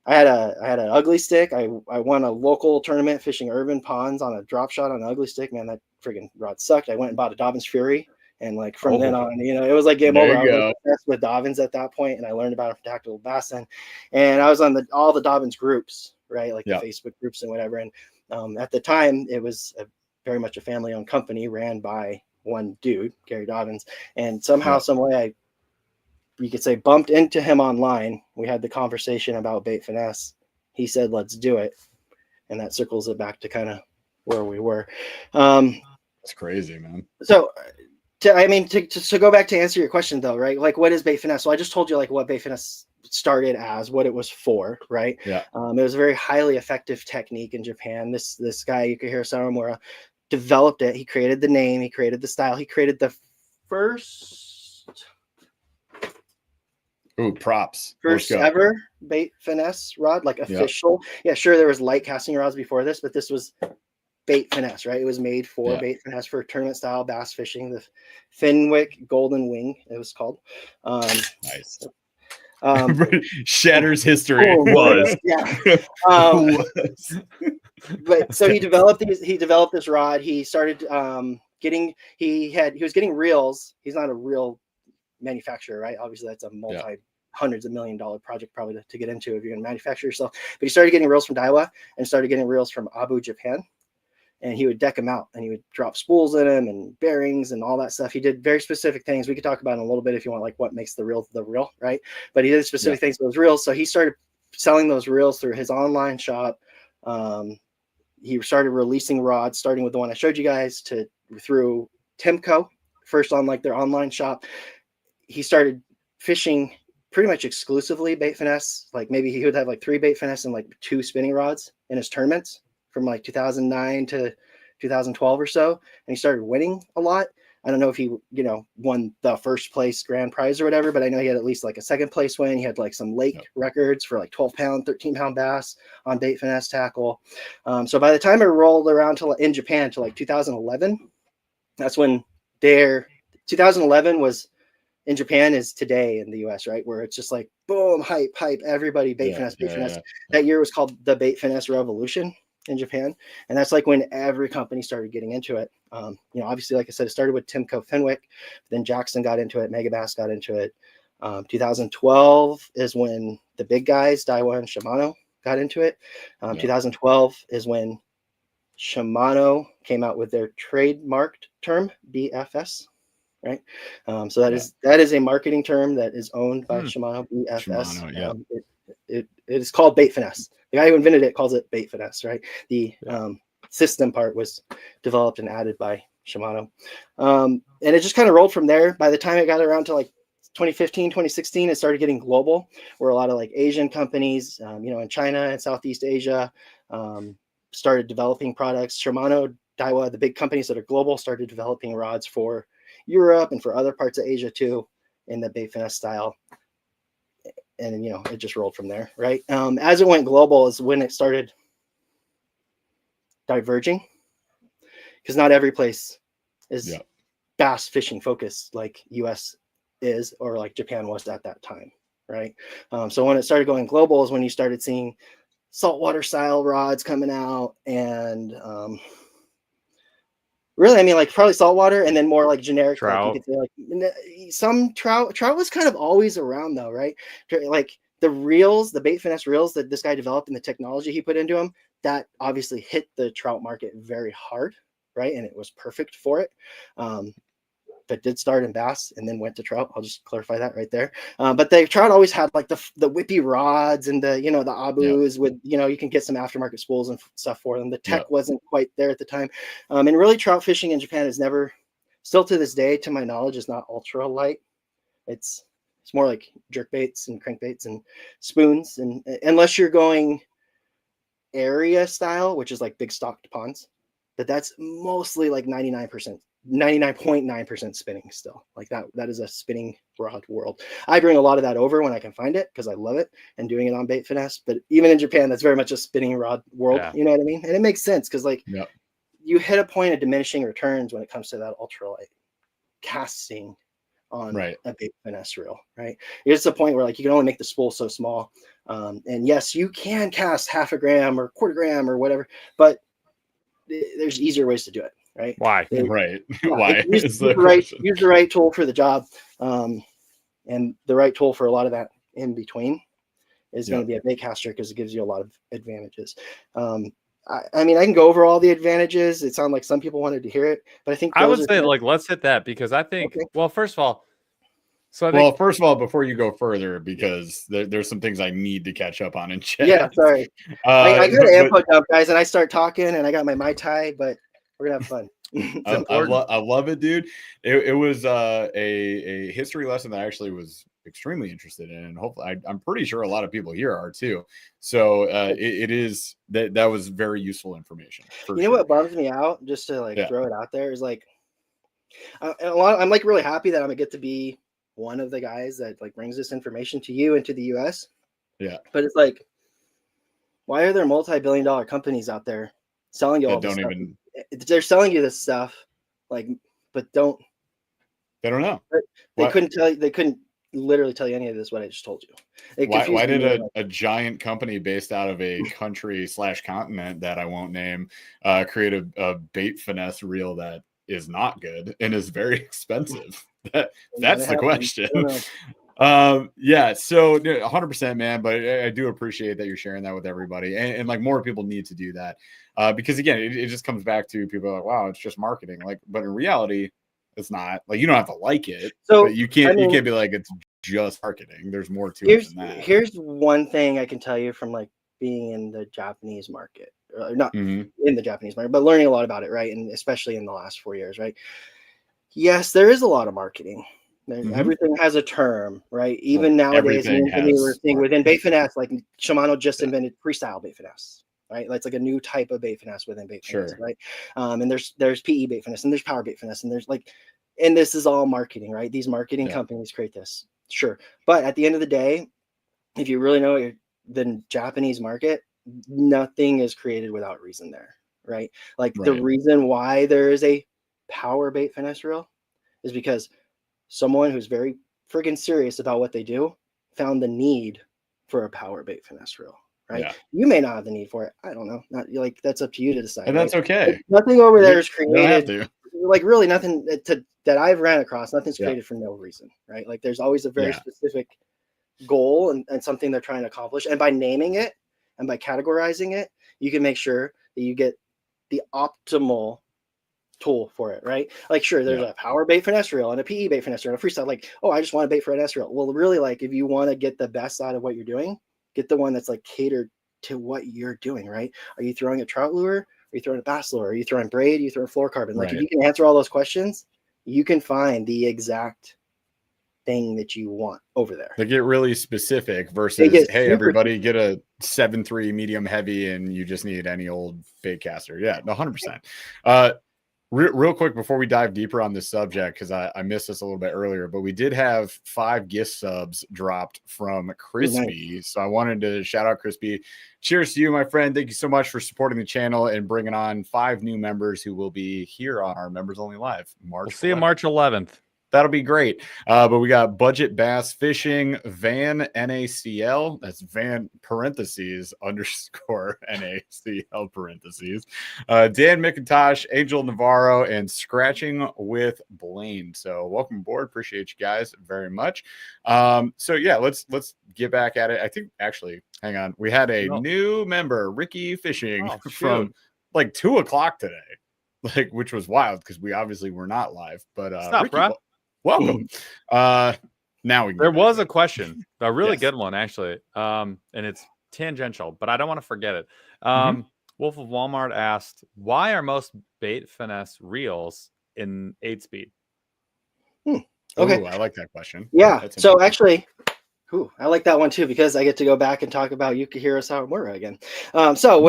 I had an ugly stick. I won a local tournament fishing urban ponds on a drop shot on an ugly stick. Man, that friggin' rod sucked. I went and bought a Dobbins Fury. And like from then on, it was like game over. I was obsessed with Dobbins at that point, and I learned about it from Tactical Bassing. And I was on all the Dobbins groups, right? Like the Facebook groups and whatever. And at the time, it was very much a family-owned company ran by one dude, Gary Dobbins. And somehow, some way, you could say, bumped into him online. We had the conversation about Bait Finesse. He said, let's do it. And that circles it back to kind of where we were. It's crazy, man. So, to go back to answer your question, though, right? Like, what is Bait Finesse? So I just told you, like, what Bait Finesse started as, what it was for, right? Yeah. It was a very highly effective technique in Japan. This guy, Yukihiro Sawamura, developed it. He created the name. He created the style. He created the first ever Bait Finesse rod, like official. Yeah, sure, there was light casting rods before this, but this was Bait Finesse, right? It was made for Bait Finesse for tournament style bass fishing. The Fenwick Golden Wing, it was called. Nice. Shatters history. But so he developed this rod. He started he was getting reels. He's not a reel manufacturer, right? Obviously that's a hundreds of $1 million project probably to get into if you're going to manufacture yourself. But he started getting reels from Daiwa and started getting reels from Abu, Japan. And he would deck them out and he would drop spools in them and bearings and all that stuff. He did very specific things. We could talk about in a little bit if you want, like what makes the reel, right? But he did specific things with those reels. So he started selling those reels through his online shop. He started releasing rods, starting with the one I showed you guys through Timco, first on like their online shop. He started fishing pretty much exclusively Bait Finesse. Like maybe he would have like 3 Bait Finesse and like 2 spinning rods in his tournaments from like 2009 to 2012 or so. And he started winning a lot. I don't know if he, won the first place grand prize or whatever, but I know he had at least like a second place win. He had like some lake records for like 12-pound, 13-pound bass on Bait Finesse tackle. So by the time it rolled around in Japan to like 2011, that's when 2011 was in Japan is today in the US, right? Where it's just like, boom, hype, everybody, Bait Finesse, Bait Finesse. That year was called the Bait Finesse Revolution in Japan. And that's like when every company started getting into it. Obviously, like I said, it started with Timco Fenwick, then Jackson got into it, Megabass got into it. 2012 is when the big guys, Daiwa and Shimano, got into it. 2012 is when Shimano came out with their trademarked term, BFS. Right. So that is a marketing term that is owned by Shimano, BFS. It is called Bait Finesse. The guy who invented it calls it Bait Finesse, right? The system part was developed and added by Shimano. And it just kind of rolled from there. By the time it got around to like 2015, 2016, it started getting global, where a lot of like Asian companies, in China and Southeast Asia, started developing products. Shimano, Daiwa, the big companies that are global, started developing rods for Europe and for other parts of Asia too, in the Bait Finesse style. And it just rolled from there, right? As it went global is when it started diverging, because not every place is bass fishing focused like US is, or like Japan was at that time, right? So when it started going global is when you started seeing saltwater style rods coming out, and really, I mean, like probably saltwater, and then more like generic trout. Like you could say, like some trout. Trout was kind of always around, though, right? Like the reels, the Bait Finesse reels that this guy developed and the technology he put into them, that obviously hit the trout market very hard, right? And it was perfect for it. But did start in bass and then went to trout. I'll just clarify that right there. But the trout always had like the whippy rods and the Abus with, you can get some aftermarket spools and stuff for them. The tech wasn't quite there at the time. And really trout fishing in Japan is never, still to this day, to my knowledge, is not ultra light. It's more like jerk baits and crankbaits and spoons. And unless you're going area style, which is like big stocked ponds, but that's mostly like 99% 99.9% spinning still. Like that is a spinning rod world. I bring a lot of that over when I can find it because I love it and doing it on Bait Finesse. But even in Japan, that's very much a spinning rod world. You know what I mean? And it makes sense because like you hit a point of diminishing returns when it comes to that ultralight casting on a Bait Finesse reel, right? It's a point where like you can only make the spool so small. And yes, you can cast 0.5 gram or 1/4 gram or whatever, but there's easier ways to do it, right? Why? Why? Use the right tool for the job. And the right tool for a lot of that in between is going to be a bait caster because it gives you a lot of advantages. I mean, I can go over all the advantages. It sounded like some people wanted to hear it, but I think I would say like let's hit that because I think well, first of all, first of all, before you go further, because there's some things I need to catch up on in chat. Yeah, sorry. I got an input dump, guys, and I start talking, and I got my Mai Tai, but we're gonna have fun. I love it, dude. It was a history lesson that I actually was extremely interested in, and hopefully I'm pretty sure a lot of people here are too. So it is that was very useful information. You know what bums me out, just to like throw it out there, is like I'm like really happy that I'm gonna get to be one of the guys that like brings this information to you and to the US. Yeah. But it's like, why are there multi-billion-dollar companies out there selling you all this stuff? They're selling you this stuff, like, but they don't know. They couldn't tell you. They couldn't literally tell you any of this. What I just told you. Why did a giant company based out of a country / continent that I won't name create a Bait Finesse reel that is not good and is very expensive? That's the question. Yeah, so 100%, man. But I do appreciate that you're sharing that with everybody, and like more people need to do that because again, it just comes back to people are like, wow, it's just marketing. Like, but in reality, it's not. Like, you don't have to like it, so but you can't be like it's just marketing. There's more to it than that. Here's one thing I can tell you from like being in the Japanese market, not in the Japanese market, but learning a lot about it, right? And especially in the last 4 years, right? Yes, there is a lot of marketing. Everything has a term, right? Even nowadays, we're seeing within Bait Finesse, like Shimano just invented freestyle Bait Finesse, right? That's like a new type of Bait Finesse within Bait Finesse, right? And there's PE Bait Finesse, and there's Power Bait Finesse, and there's like, and this is all marketing, right? These marketing companies create this, but at the end of the day, if you really know the Japanese market, nothing is created without reason there, right? Like the reason why there is a Power Bait Finesse reel is because someone who's very friggin' serious about what they do found the need for a Power Bait Finesse reel, right? Yeah. You may not have the need for it. I don't know. Not like that's up to you to decide. And that's okay. Like, nothing over there is created. Like really nothing that I've ran across. Nothing's created for no reason, right? Like there's always a very specific goal and something they're trying to accomplish. And by naming it and by categorizing it, you can make sure that you get the optimal tool for it, right? Like sure, there's a Power Bait Finesse reel and a PE Bait Finesse reel and a freestyle. Like, oh, I just want a Bait Finesse reel. Well, really, like if you want to get the best out of what you're doing, get the one that's like catered to what you're doing, right? Are you throwing a trout lure? Are you throwing a bass lure? Are you throwing braid? Are you throwing fluorocarbon? Like if you can answer all those questions, you can find the exact thing that you want over there. They get really specific versus, hey, everybody get a 7.3 medium heavy and you just need any old bait caster. Yeah, 100%. Real quick before we dive deeper on this subject, because I missed this a little bit earlier, but we did have 5 gift subs dropped from Crispy. Nice. So I wanted to shout out Crispy. Cheers to you, my friend. Thank you so much for supporting the channel and bringing on 5 new members who will be here on our Members Only Live. We'll see you March 11th. That'll be great. But we got Budget Bass Fishing, Van NACL. That's Van parentheses _ NACL parentheses. Dan McIntosh, Angel Navarro, and Scratching with Blaine. So welcome aboard. Appreciate you guys very much. So yeah, let's get back at it. I think actually, hang on. We had a new member, Ricky Fishing, from like 2 o'clock today. Like, which was wild because we obviously were not live. But Ricky, welcome. Now we there was a question, a really good one actually, and it's tangential, but I don't want to forget it. Wolf of Walmart asked, why are most Bait Finesse reels in 8-speed? Okay, ooh, I like that question. Yeah, so actually, I like that one too because I get to go back and talk about Yukihiro Sawamura again. So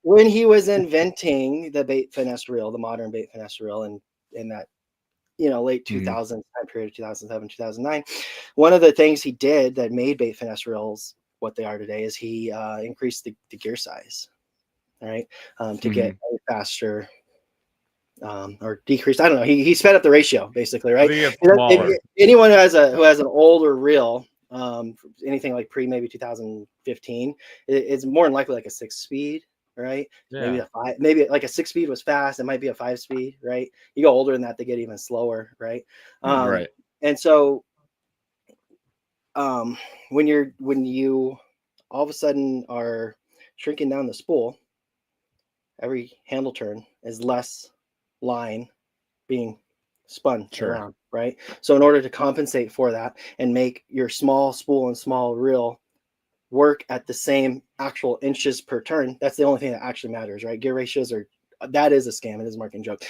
when he was inventing the Bait Finesse reel, the modern Bait Finesse reel in in that, late 2000s time period, 2007, 2009. One of the things he did that made Bait Finesse reels what they are today is he increased the gear size, all right, to get faster or decreased. I don't know. He sped up the ratio basically, right? Anyone who has an older reel, anything like maybe 2015, it's more than likely like a 6-speed, right? Yeah. Maybe a 5, maybe like a 6-speed was fast. It might be a 5-speed, right? You go older than that, they get even slower, right? Right. And so when you all of a sudden are shrinking down the spool, every handle turn is less line being spun around, right? So in order to compensate for that and make your small spool and small reel work at the same actual inches per turn, that's the only thing that actually matters, right? Gear ratios that is a scam. It is a marketing joke.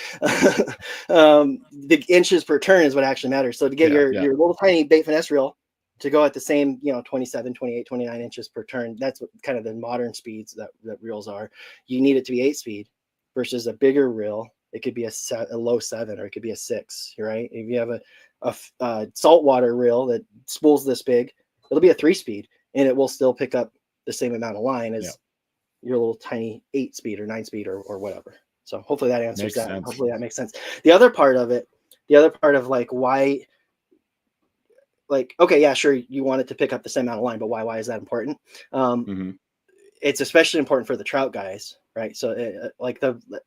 The inches per turn is what actually matters. So to get your little tiny Bait Finesse reel to go at the same, 27, 28, 29 inches per turn, that's what kind of the modern speeds that reels are. You need it to be 8-speed versus a bigger reel. It could be a low 7, or it could be a 6, right? If you have a saltwater reel that spools this big, it'll be a 3-speed, and it will still pick up the same amount of line as your little tiny 8-speed or 9-speed or whatever. So hopefully that answers that. Hopefully that makes sense. The other part of like why, like, okay, yeah, sure, you want it to pick up the same amount of line, but why is that important? It's especially important for the trout guys, right? So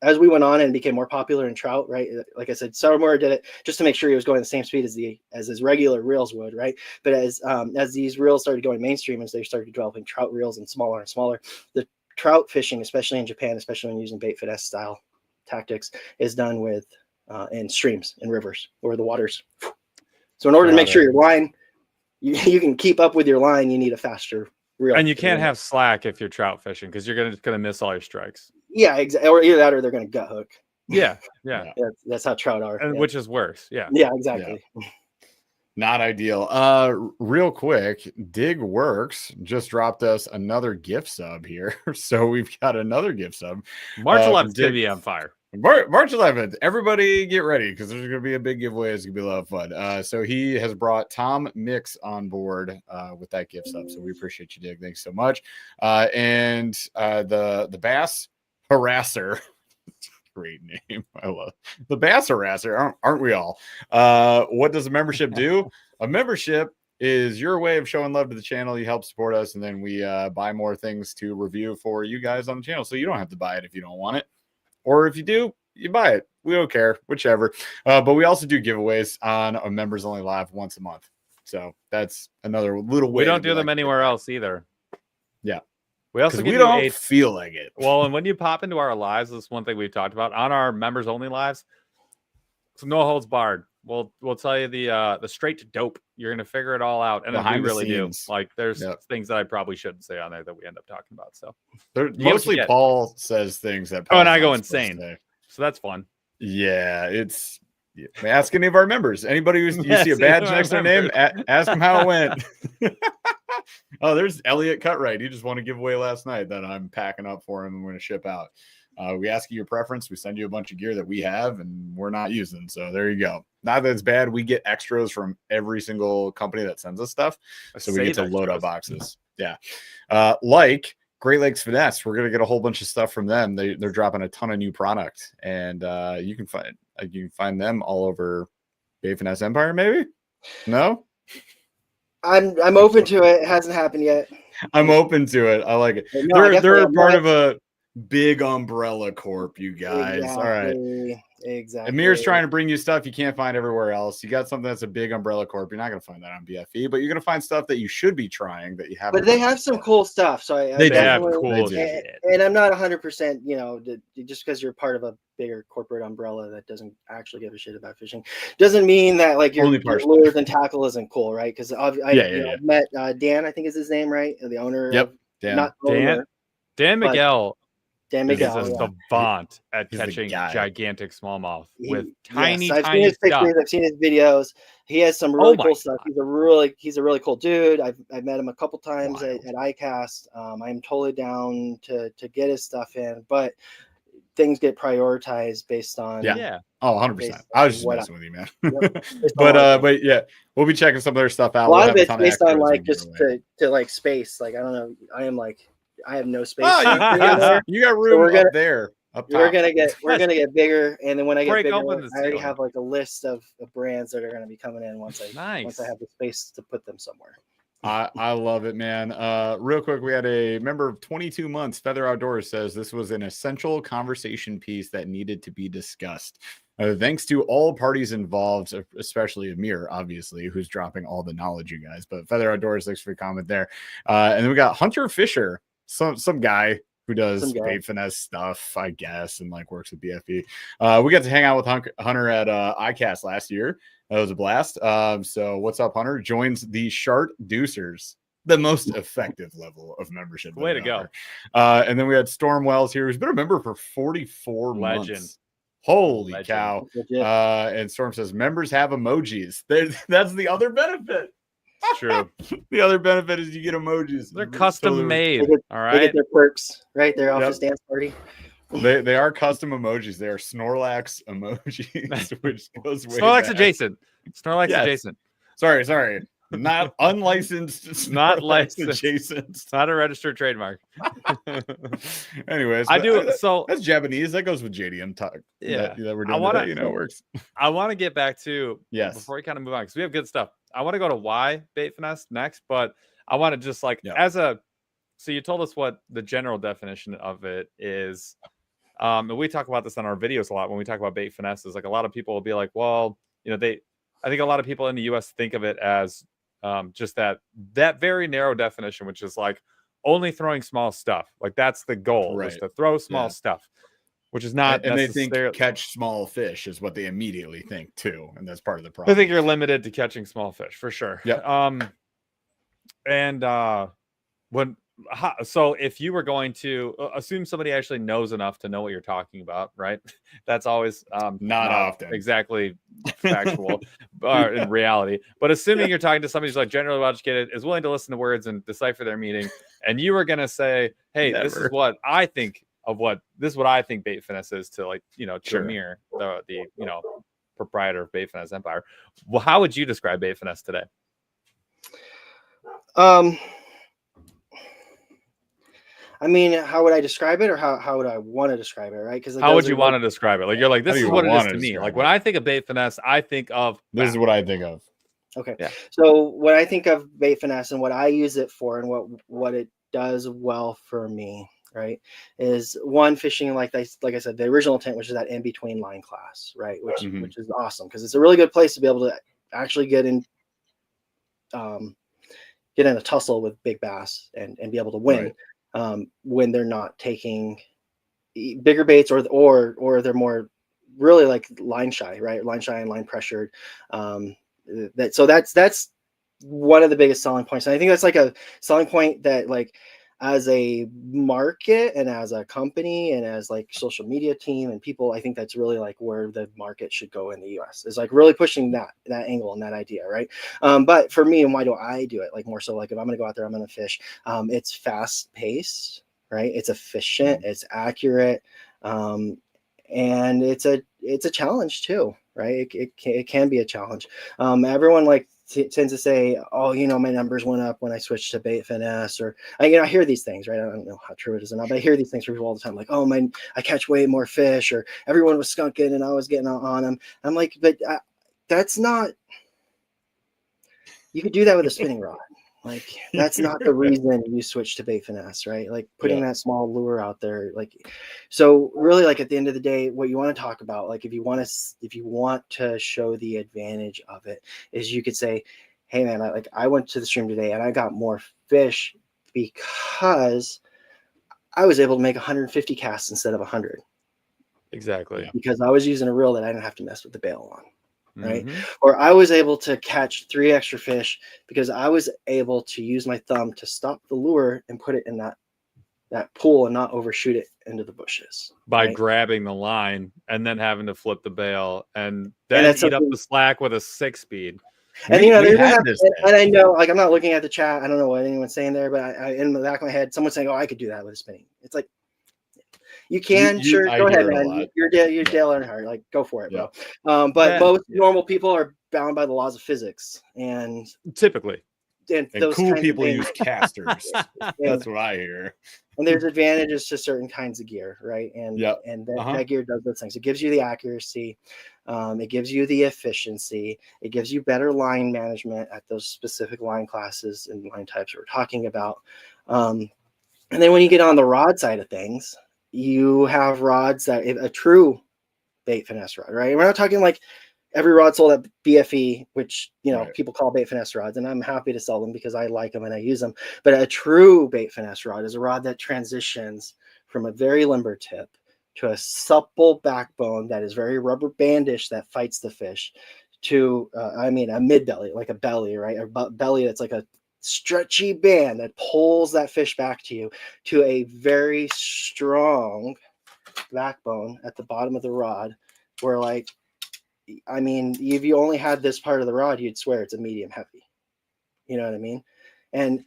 as we went on and became more popular in trout, right? Like I said, Sarmore did it just to make sure he was going the same speed as his regular reels would, right? But as these reels started going mainstream, as they started developing trout reels and smaller, the trout fishing, especially in Japan, especially when using Bait Finesse style tactics, is done with in streams and rivers or the waters. So in order to make sure your line, you can keep up with your line, you need a faster reel. And you can't have slack if you're trout fishing, because you're gonna miss all your strikes. Yeah, exactly. Or either that or they're gonna gut hook. Yeah. That's how trout are. And which is worse. Yeah, exactly. Yeah. Not ideal. Real quick, Dig Works just dropped us another gift sub here. So we've got another gift sub. March 11th to be on fire. March 11th. Everybody get ready, because there's going to be a big giveaway. It's going to be a lot of fun. So he has brought Tom Mix on board with that gift sub. So we appreciate you, Dig. Thanks so much. And the Bass Harasser. Great name. I love the Bass Harasser. Aren't we all? What does a membership do? A membership is your way of showing love to the channel. You help support us, and then we buy more things to review for you guys on the channel. So you don't have to buy it if you don't want it. Or if you do, you buy it. We don't care, whichever. But we also do giveaways on a members only live once a month. So that's another little way. We don't do them anywhere else either. Yeah. We also we don't feel like it. Well, and when you pop into our lives, this is one thing we've talked about on our members only lives. So no holds barred. We'll tell you the straight dope. You're gonna figure it all out, and we really do. Like there's things that I probably shouldn't say on there that we end up talking about. So mostly Paul says things that. And I go insane. So that's fun. Yeah, it's. Ask any of our members. Anybody who you see a badge next to their name, ask them how it went. Oh, there's Elliot Cutright. He just won a giveaway last night that I'm packing up for him and we're going to ship out. We ask you your preference. We send you a bunch of gear that we have and we're not using. So there you go. Not that it's bad. We get extras from every single company that sends us stuff. So we get to load up boxes. Yeah. Like Great Lakes Finesse, we're going to get a whole bunch of stuff from them. They're dropping a ton of new product, and you can find them all over Bait Finesse Empire. Maybe no. I'm open to it. It hasn't happened yet. I'm open to it. I like it. No, they're part of a big umbrella corp, you guys. Exactly. All right. Exactly. Amir's trying to bring you stuff you can't find everywhere else. You got something that's a big umbrella corp. You're not going to find that on BFE, but you're going to find stuff that you should be trying that you haven't. But they have some cool stuff. So they have cool shit. And I'm not 100%, just because you're part of a bigger corporate umbrella that doesn't actually give a shit about fishing doesn't mean that like your lures and tackle isn't cool, right? Because I've met Dan, I think is his name, right? The owner. Yep. Dan. Dan Miguel. Dan Miguel is a savant at catching gigantic smallmouth with tiny I've seen his pictures, I've seen his videos. He has some really cool stuff. He's a really cool dude. I've met him a couple times at ICAST. I'm totally down to get his stuff in, but things get prioritized based on. Yeah. Oh, 100%. I was just messing with you, man. Yep. but yeah, we'll be checking some of their stuff out. A lot we'll of have it's a ton based of on like just to like space. Like I don't know. I have no space. Oh, you got room up there. Up top. We're gonna get bigger, and then when I get bigger, I already have like a list of brands that are gonna be coming in once I have the space to put them somewhere. I love it, man. Real quick, we had a member of 22 months, Feather Outdoors, says this was an essential conversation piece that needed to be discussed. Thanks to all parties involved, especially Amir, obviously, who's dropping all the knowledge, you guys. But Feather Outdoors, thanks for your comment there. And then we got Hunter Fisher, some guy who does Bait Finesse stuff, I guess, and like works with BFE. We got to hang out with Hunter at ICAST last year. That was a blast. So what's up, Hunter? Joins the Shark Deucers, the most effective level of membership. Way to go. And then we had Storm Wells here, who's been a member for 44 months. Holy cow. And Storm says, members have emojis. That's the other benefit. It's true. The other benefit is you get emojis. They're custom made. All right. They get their perks, right? Their office dance party. They are custom emojis. They are Snorlax emojis, which goes way Snorlax back. Adjacent. Snorlax Adjacent. Sorry. Not unlicensed. Not licensed adjacent. It's not a registered trademark. Anyways, I do. So that's Japanese. That goes with JDM talk. Yeah, that we're doing today, it works. I want to get back to before we kind of move on because we have good stuff. I want to go to why Bait Finesse next, but I want to just like so you told us what the general definition of it is. And we talk about this on our videos a lot when we talk about Bait Finesse. Is like a lot of people will be like, well, I think a lot of people in the US think of it as just that very narrow definition, which is like only throwing small stuff. Like that's the goal, is to throw small stuff, which is not. And they think catch small fish is what they immediately think too, and that's part of the problem. I think you're limited to catching small fish for sure. Yeah. So if you were going to assume somebody actually knows enough to know what you're talking about, right? That's always not often exactly factual in reality. But assuming you're talking to somebody who's like generally well educated, is willing to listen to words and decipher their meaning, and you were going to say, "Hey, this is what I think Bait Finesse is," to Amir, the proprietor of Bait Finesse Empire. Well, how would you describe Bait Finesse today? I mean, how would I describe it, or how would I want to describe it, right? Because how would you want to describe it? Like you're like, this is what it is to me. Like when I think of Bait Finesse, I think of this is what I think of. Okay. Yeah. So when I think of Bait Finesse and what I use it for and what it does well for me, right, is one, fishing like I said, the original intent, which is that in between line class, right, which is awesome because it's a really good place to be able to actually get in a tussle with big bass and be able to win. Right. When they're not taking bigger baits or they're more really like line shy, right? Line shy and line pressured. That's one of the biggest selling points. And I think that's like a selling point that like as a market and as a company and as like social media team and people, I think that's really like where the market should go in the US is like really pushing that angle and that idea. Right. But for me, and why do I do it? Like more so like if I'm going to go out there, I'm going to fish. It's fast paced, right? It's efficient, it's accurate. And it's a challenge too, right? It can be a challenge. Everyone like tends to say, oh, my numbers went up when I switched to Bait Finesse, or I hear these things, right? I don't know how true it is or not, but I hear these things from people all the time, like, oh, I catch way more fish, or everyone was skunking and I was getting on them. I'm like, but that's not. You could do that with a spinning rod. Like that's not the reason you switch to Bait Finesse, right? Like putting that small lure out there. Like, so really like at the end of the day, what you want to talk about, like if you want to show the advantage of it is you could say, hey man, I went to the stream today and I got more fish because I was able to make 150 casts instead of 100. Exactly. Because I was using a reel that I didn't have to mess with the bail on. Right. Or I was able to catch 3 extra fish because I was able to use my thumb to stop the lure and put it in that pool and not overshoot it into the bushes by grabbing the line and then having to flip the bail and then eat up the slack with a 6-speed. And and I know, like, I'm not looking at the chat. I don't know what anyone's saying there, but I in the back of my head, someone's saying, "Oh, I could do that with a spinning." It's like, You can, sure. Go ahead, man. You're Dale Earnhardt. Like, go for it, bro. But most normal people are bound by the laws of physics, and typically, and those cool people use casters. That's what I hear. And there's advantages to certain kinds of gear, right? And that gear does those things. It gives you the accuracy, it gives you the efficiency, it gives you better line management at those specific line classes and line types we're talking about. And then when you get on the rod side of things, you have rods that a true bait finesse rod, right? We're not talking like every rod sold at BFE, which, you know, people call bait finesse rods, and I'm happy to sell them because I like them and I use them. But a true bait finesse rod is a rod that transitions from a very limber tip to a supple backbone that is very rubber bandish that fights the fish to, a mid belly, like a belly, right? A belly that's like a stretchy band that pulls that fish back to you, to a very strong backbone at the bottom of the rod where, like, I mean, if you only had this part of the rod, you'd swear it's a medium heavy. You know what I mean? And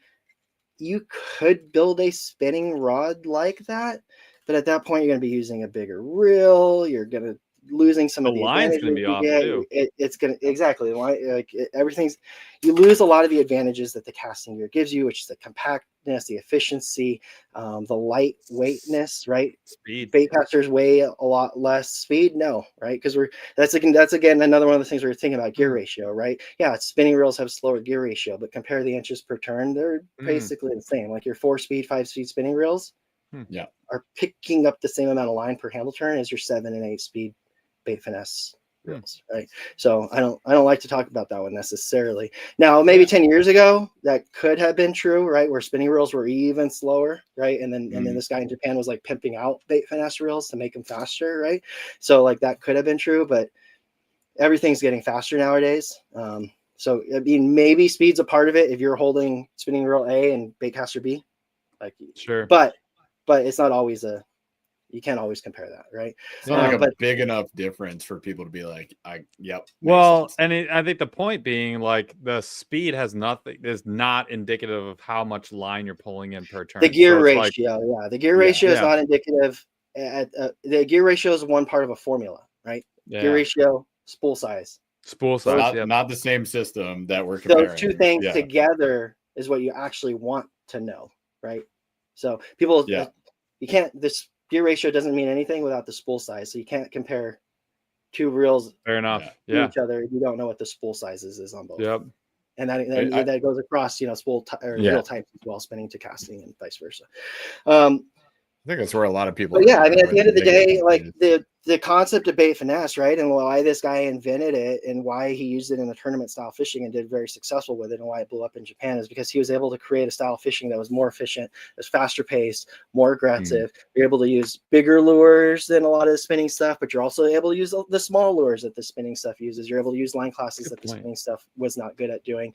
you could build a spinning rod like that, but at that point, you're going to be using a bigger reel. You're going to losing some of the line's going to be off too. It's going to exactly like everything's. You lose a lot of the advantages that the casting gear gives you, which is the compactness, the efficiency, the lightweightness. Right? Speed. Bait casters weigh a lot less. Speed, no, right? Because that's again another one of the things we're thinking about, gear ratio, right? Yeah, spinning reels have slower gear ratio, but compare the inches per turn, they're basically the same. Like your 4-speed, 5-speed spinning reels, are picking up the same amount of line per handle turn as your 7 and 8-speed bait finesse reels, right? So I don't like to talk about that one necessarily. Now, maybe 10 years ago, that could have been true, right? Where spinning reels were even slower, right? And then this guy in Japan was like pimping out bait finesse reels to make them faster, right? So like that could have been true, but everything's getting faster nowadays. So I mean, maybe speed's a part of it if you're holding spinning reel A and bait caster B, like sure, but it's not always you can't always compare that, right? It's not like a big enough difference for people to be like, Well, and I think the point being, like, the speed is not indicative of how much line you're pulling in per turn. The gear ratio, the gear ratio is not indicative. The gear ratio is one part of a formula, right? Gear ratio, spool size. Not the same system that we're comparing. Those two things together is what you actually want to know, right? So people, you can't. This gear ratio doesn't mean anything without the spool size. So you can't compare two reels to each other if you don't know what the spool sizes is on both. Yep. And that goes across, spool or reel types as well, spinning to casting and vice versa. I think that's where a lot of people. But I mean, at the end of the day, like the concept of bait finesse, right, and why this guy invented it and why he used it in the tournament style fishing and did very successful with it, and why it blew up in Japan, is because he was able to create a style of fishing that was more efficient, was faster paced, more aggressive. You're able to use bigger lures than a lot of the spinning stuff, but you're also able to use the small lures that the spinning stuff uses. You're able to use line classes that the spinning stuff was not good at doing,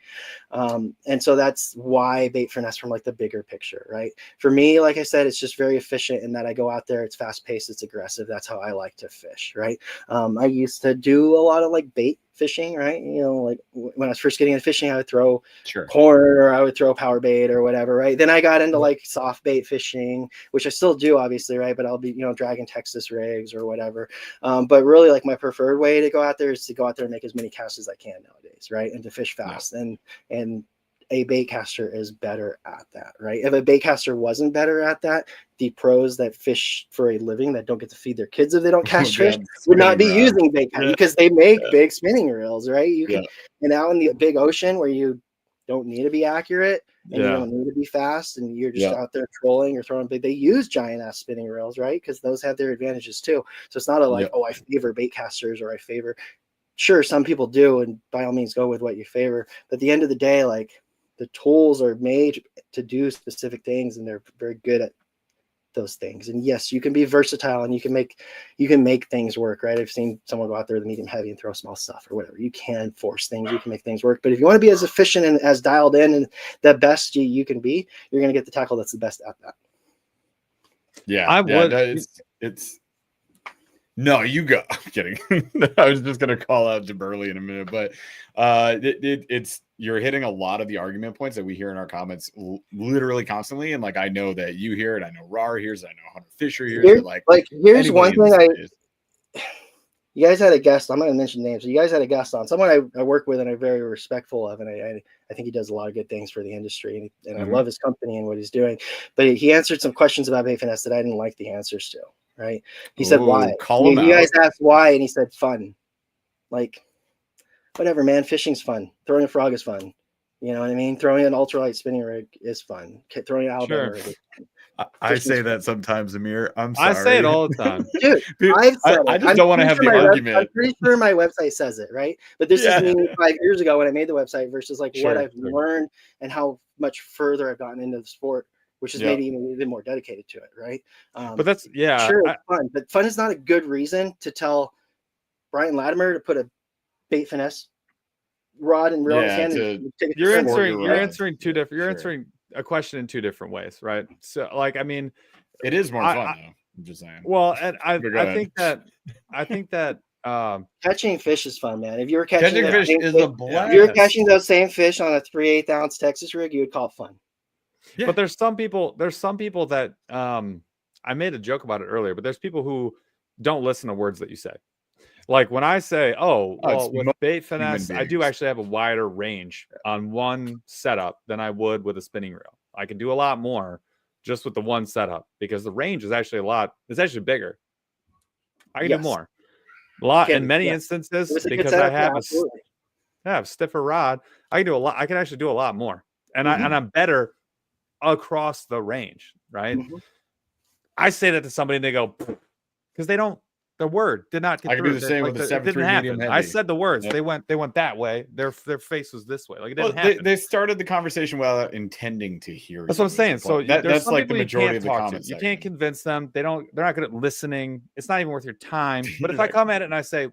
and so that's why bait finesse from like the bigger picture, right? For me, like I said, it's just very efficient in that I go out there, it's fast paced, it's aggressive. That's how I like to fish, right? I used to do a lot of like bait fishing, right? Like when I was first getting into fishing, I would throw corn or I would throw power bait or whatever, right? Then I got into like soft bait fishing, which I still do, obviously, right? But I'll be, dragging Texas rigs or whatever. But really, like my preferred way to go out there is to go out there and make as many casts as I can nowadays, right? And to fish fast. And a bait caster is better at that, right? If a bait caster wasn't better at that, the pros that fish for a living that don't get to feed their kids if they don't catch fish would not be using bait casters because they make big spinning reels, right? You can, and out in the big ocean where you don't need to be accurate and you don't need to be fast and you're just out there trolling or throwing big, they use giant ass spinning reels, right? Because those have their advantages too. So it's not I favor bait casters or I favor. Sure, some people do, and by all means go with what you favor. But at the end of the day, like, the tools are made to do specific things, and they're very good at those things. And yes, you can be versatile and you can make things work, right? I've seen someone go out there with a medium heavy and throw small stuff or whatever. You can force things, you can make things work. But if you want to be as efficient and as dialed in and the best you can be, you're going to get the tackle that's the best at that. Yeah, it's No, you go. I'm kidding. I was just gonna call out DeBurley in a minute, but it's you're hitting a lot of the argument points that we hear in our comments literally constantly, and like I know that you hear it. I know Rar hears it. I know Hunter Fisher hears it. Here's one thing you guys had a guest. I'm not gonna mention names. So you guys had a guest on someone I work with and I'm very respectful of, and I think he does a lot of good things for the industry, and I love his company and what he's doing. But he answered some questions about Bait Finesse that I didn't like the answers to. Right? He said why. You guys asked why, and he said fun. Like, whatever, man. Fishing's fun. Throwing a frog is fun. You know what I mean? Throwing an ultralight spinning rig is fun. Throwing an Alabama rig is fun. I say that sometimes, Amir. I'm sorry. I say it all the time. Dude, I just don't want to have the argument. I'm pretty sure my website says it, right? But this is me 5 years ago when I made the website versus what I've learned and how much further I've gotten into the sport, which is maybe even more dedicated to it, right? But that's, sure, it's fun. But fun is not a good reason to tell Brian Latimer to put a Bait Finesse rod and reel in his hand. You're answering a question in two different ways, right? So, like, I mean, it is more fun though. I'm just saying. Well, and I think that catching fish is fun, man. If you were catching fish is a blast. If you were catching those same fish on a 3/8 ounce Texas rig, you would call it fun. Yeah. But there's some people that I made a joke about it earlier, but there's people who don't listen to words that you say. Like when I say, with Bait Finesse, I do actually have a wider range on one setup than I would with a spinning reel. I can do a lot more just with the one setup because the range is actually it's actually bigger. I can do more. In many instances, because I have a stiffer rod, I can do a lot. I can actually do a lot more. And I'm better across the range, right? I say that to somebody and they go, because the word did not get through. I can do the same with the 7.3 medium heavy. I said the words. Yep. They went that way. Their face was this way. Like it didn't happen. They started the conversation without intending to hear. That's what I'm saying. So that's like the majority of the comments. You can't convince them. They're not good at listening. It's not even worth your time. But if I come at it and I say,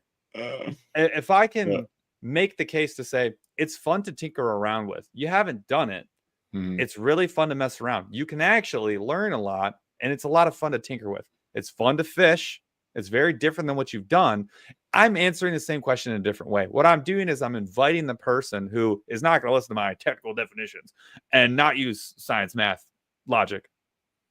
if I can make the case to say it's fun to tinker around with, you haven't done it. It's really fun to mess around. You can actually learn a lot, and it's a lot of fun to tinker with. It's fun to fish. It's very different than what you've done. I'm answering the same question in a different way. What I'm doing is I'm inviting the person who is not going to listen to my technical definitions and not use science, math, logic,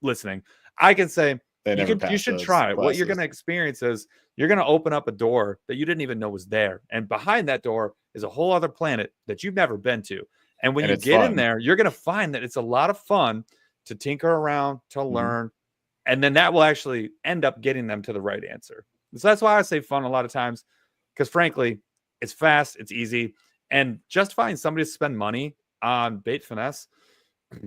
listening. I can say, you should try it. What you're going to experience is you're going to open up a door that you didn't even know was there. And behind that door is a whole other planet that you've never been to. And when you get in there, you're going to find that it's a lot of fun to tinker around, to learn. And then that will actually end up getting them to the right answer. So that's why I say fun a lot of times, because frankly, it's fast, it's easy. And justifying somebody to spend money on Bait Finesse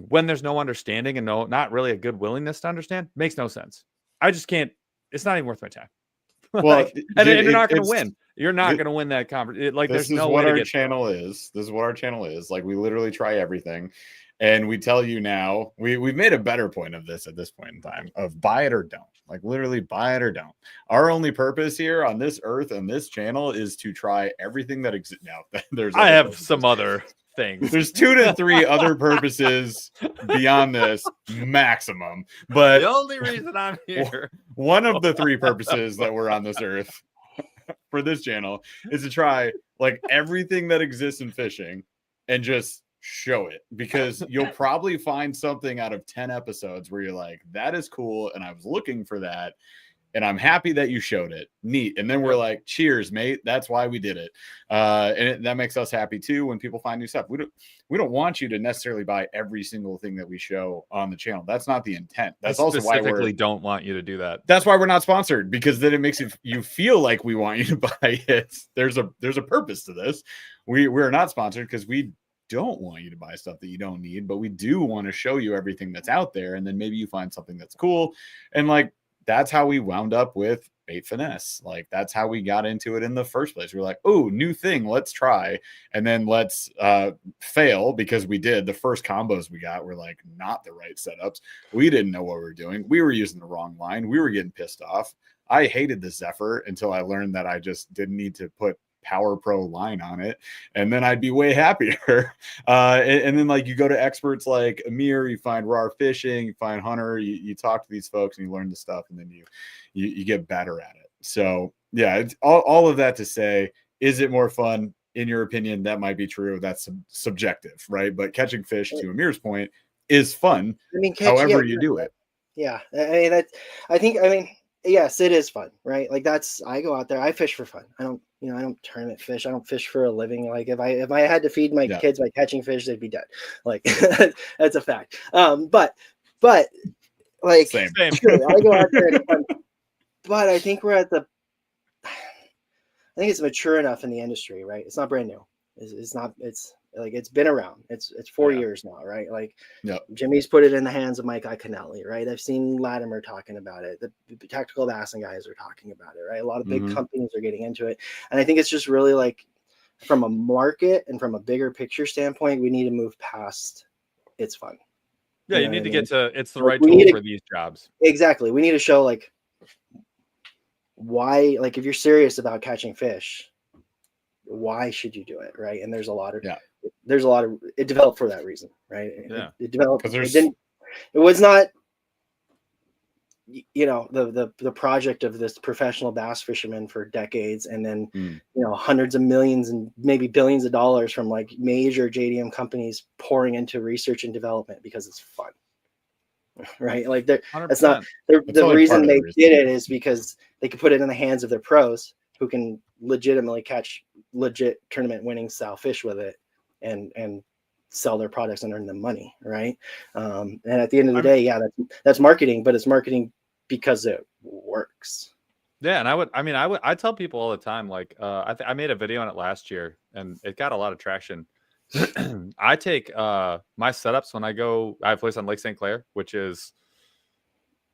when there's no understanding and not really a good willingness to understand makes no sense. I just can't. It's not even worth my time. Well, and you're not going to win. You're not going to win that conversation. There's no way to get this is what our channel is. Like we literally try everything. And we tell you now, we've made a better point of this at this point in time of buy it or don't. Like literally buy it or don't. Our only purpose here on this earth and this channel is to try everything that exists. Now, I have some other things. There's 2 to 3 other purposes beyond this maximum. But the only reason I'm here, one of the 3 purposes that we're on this earth for this channel is to try like everything that exists in fishing and just show it, because you'll probably find something out of 10 episodes where you're like, that is cool and I was looking for that and I'm happy that you showed it. Neat. And then we're like, cheers, mate, that's why we did it. That makes us happy too when people find new stuff. We don't want you to necessarily buy every single thing that we show on the channel. That's not the intent. That's also why we don't want you to do that. That's why we're not sponsored, because then it makes you feel like we want you to buy it. There's a purpose to this. We're not sponsored because we don't want you to buy stuff that you don't need, but we do want to show you everything that's out there, and then maybe you find something that's cool. And like that's how we wound up with Bait Finesse. Like that's how we got into it in the first place. We're like, oh, new thing, let's try, and then let's fail, because we did. The first combos we got were like not the right setups. We didn't know what we were doing. We were using the wrong line. We were getting pissed off. I hated the Zephyr until I learned that I just didn't need to put Power Pro line on it, and then I'd be way happier. And then like you go to experts like Amir, you find Rar Fishing, you find Hunter, you talk to these folks and you learn the stuff, and then you get better at it. So yeah, it's all of that to say, is it more fun? In your opinion, that might be true. That's subjective, right? But catching fish, to Amir's point, is fun. I mean, however you do it. Yeah, I mean, yes, it is fun, right? Like I go out there, I fish for fun. I don't tournament fish. I don't fish for a living. Like if I had to feed my kids by catching fish, they'd be dead. Like that's a fact. But like same. True, I go out there and fun, but I think I think it's mature enough in the industry, right? It's not brand new. It's not. It's like it's been around. It's 4 years now, right? Like Jimmy's put it in the hands of Mike Iaconelli, right? I've seen Latimer talking about it. The Tactical Bassin guys are talking about it, right? A lot of big companies are getting into it, and I think it's just really like from a market and from a bigger picture standpoint, we need to move past it's fun. Yeah, you need to get to it's the right tool for these jobs. Exactly. We need to show like why, like if you're serious about catching fish, why should you do it, right? And there's a lot of it developed for that reason, right? It developed because it was not the project of this professional bass fisherman for decades, and then hundreds of millions and maybe billions of dollars from like major JDM companies pouring into research and development because it's fun. Right, like that's not the reason they did it is because they could put it in the hands of their pros who can legitimately catch legit tournament winning style fish with it and sell their products and earn them money, right? And at the end of the day, that's marketing, but it's marketing because it works. Yeah, and I tell people all the time, like I made a video on it last year and it got a lot of traction. I take my setups when I have a place on Lake St. Clair, which is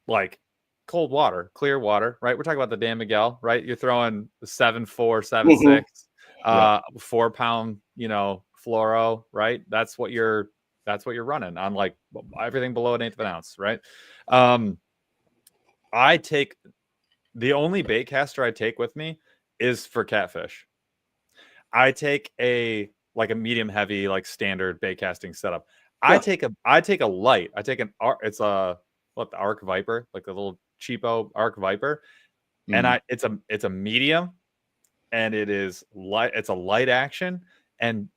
like cold water, clear water, right? We're talking about the Dan Miguel, right? You're throwing 7.4, 7.6, 4 pound, fluoro, right? That's what you're running on, like everything below 1/8 of an ounce, right? I take the only bait caster I take with me is for catfish. I take a medium heavy, like standard bait casting setup. I take a light. I take the Arc Viper, like the little cheapo Arc Viper. And it's a medium and it is light. It's a light action.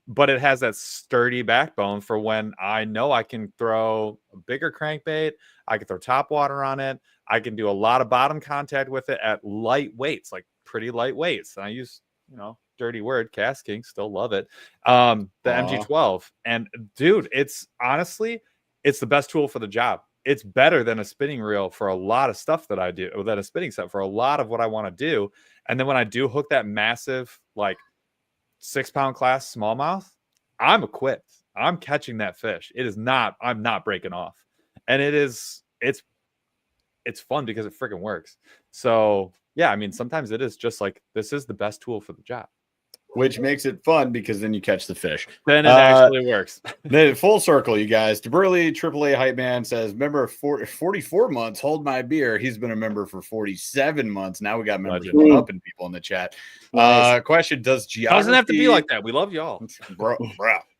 But it has that sturdy backbone for when I know I can throw a bigger crankbait. I can throw top water on it. I can do a lot of bottom contact with it at light weights, like pretty light weights. And I use, dirty word, Cast King, still love it. The MG12. And dude, it's honestly, it's the best tool for the job. It's better than a spinning reel for a lot of stuff that I do, or than a spinning set for a lot of what I want to do. And then when I do hook that massive, like 6 pound class smallmouth, I'm equipped. I'm catching that fish. I'm not breaking off. And it's fun because it freaking works. So yeah, I mean, sometimes it is just like, this is the best tool for the job. Which makes it fun because then you catch the fish. Then it actually works. Then full circle, you guys. DeBurley, AAA Hype Man says, member 44 months, hold my beer. He's been a member for 47 months. Now we got members up and people in the chat. Nice. Question, does geography... Doesn't have to be like that. We love y'all. Bro,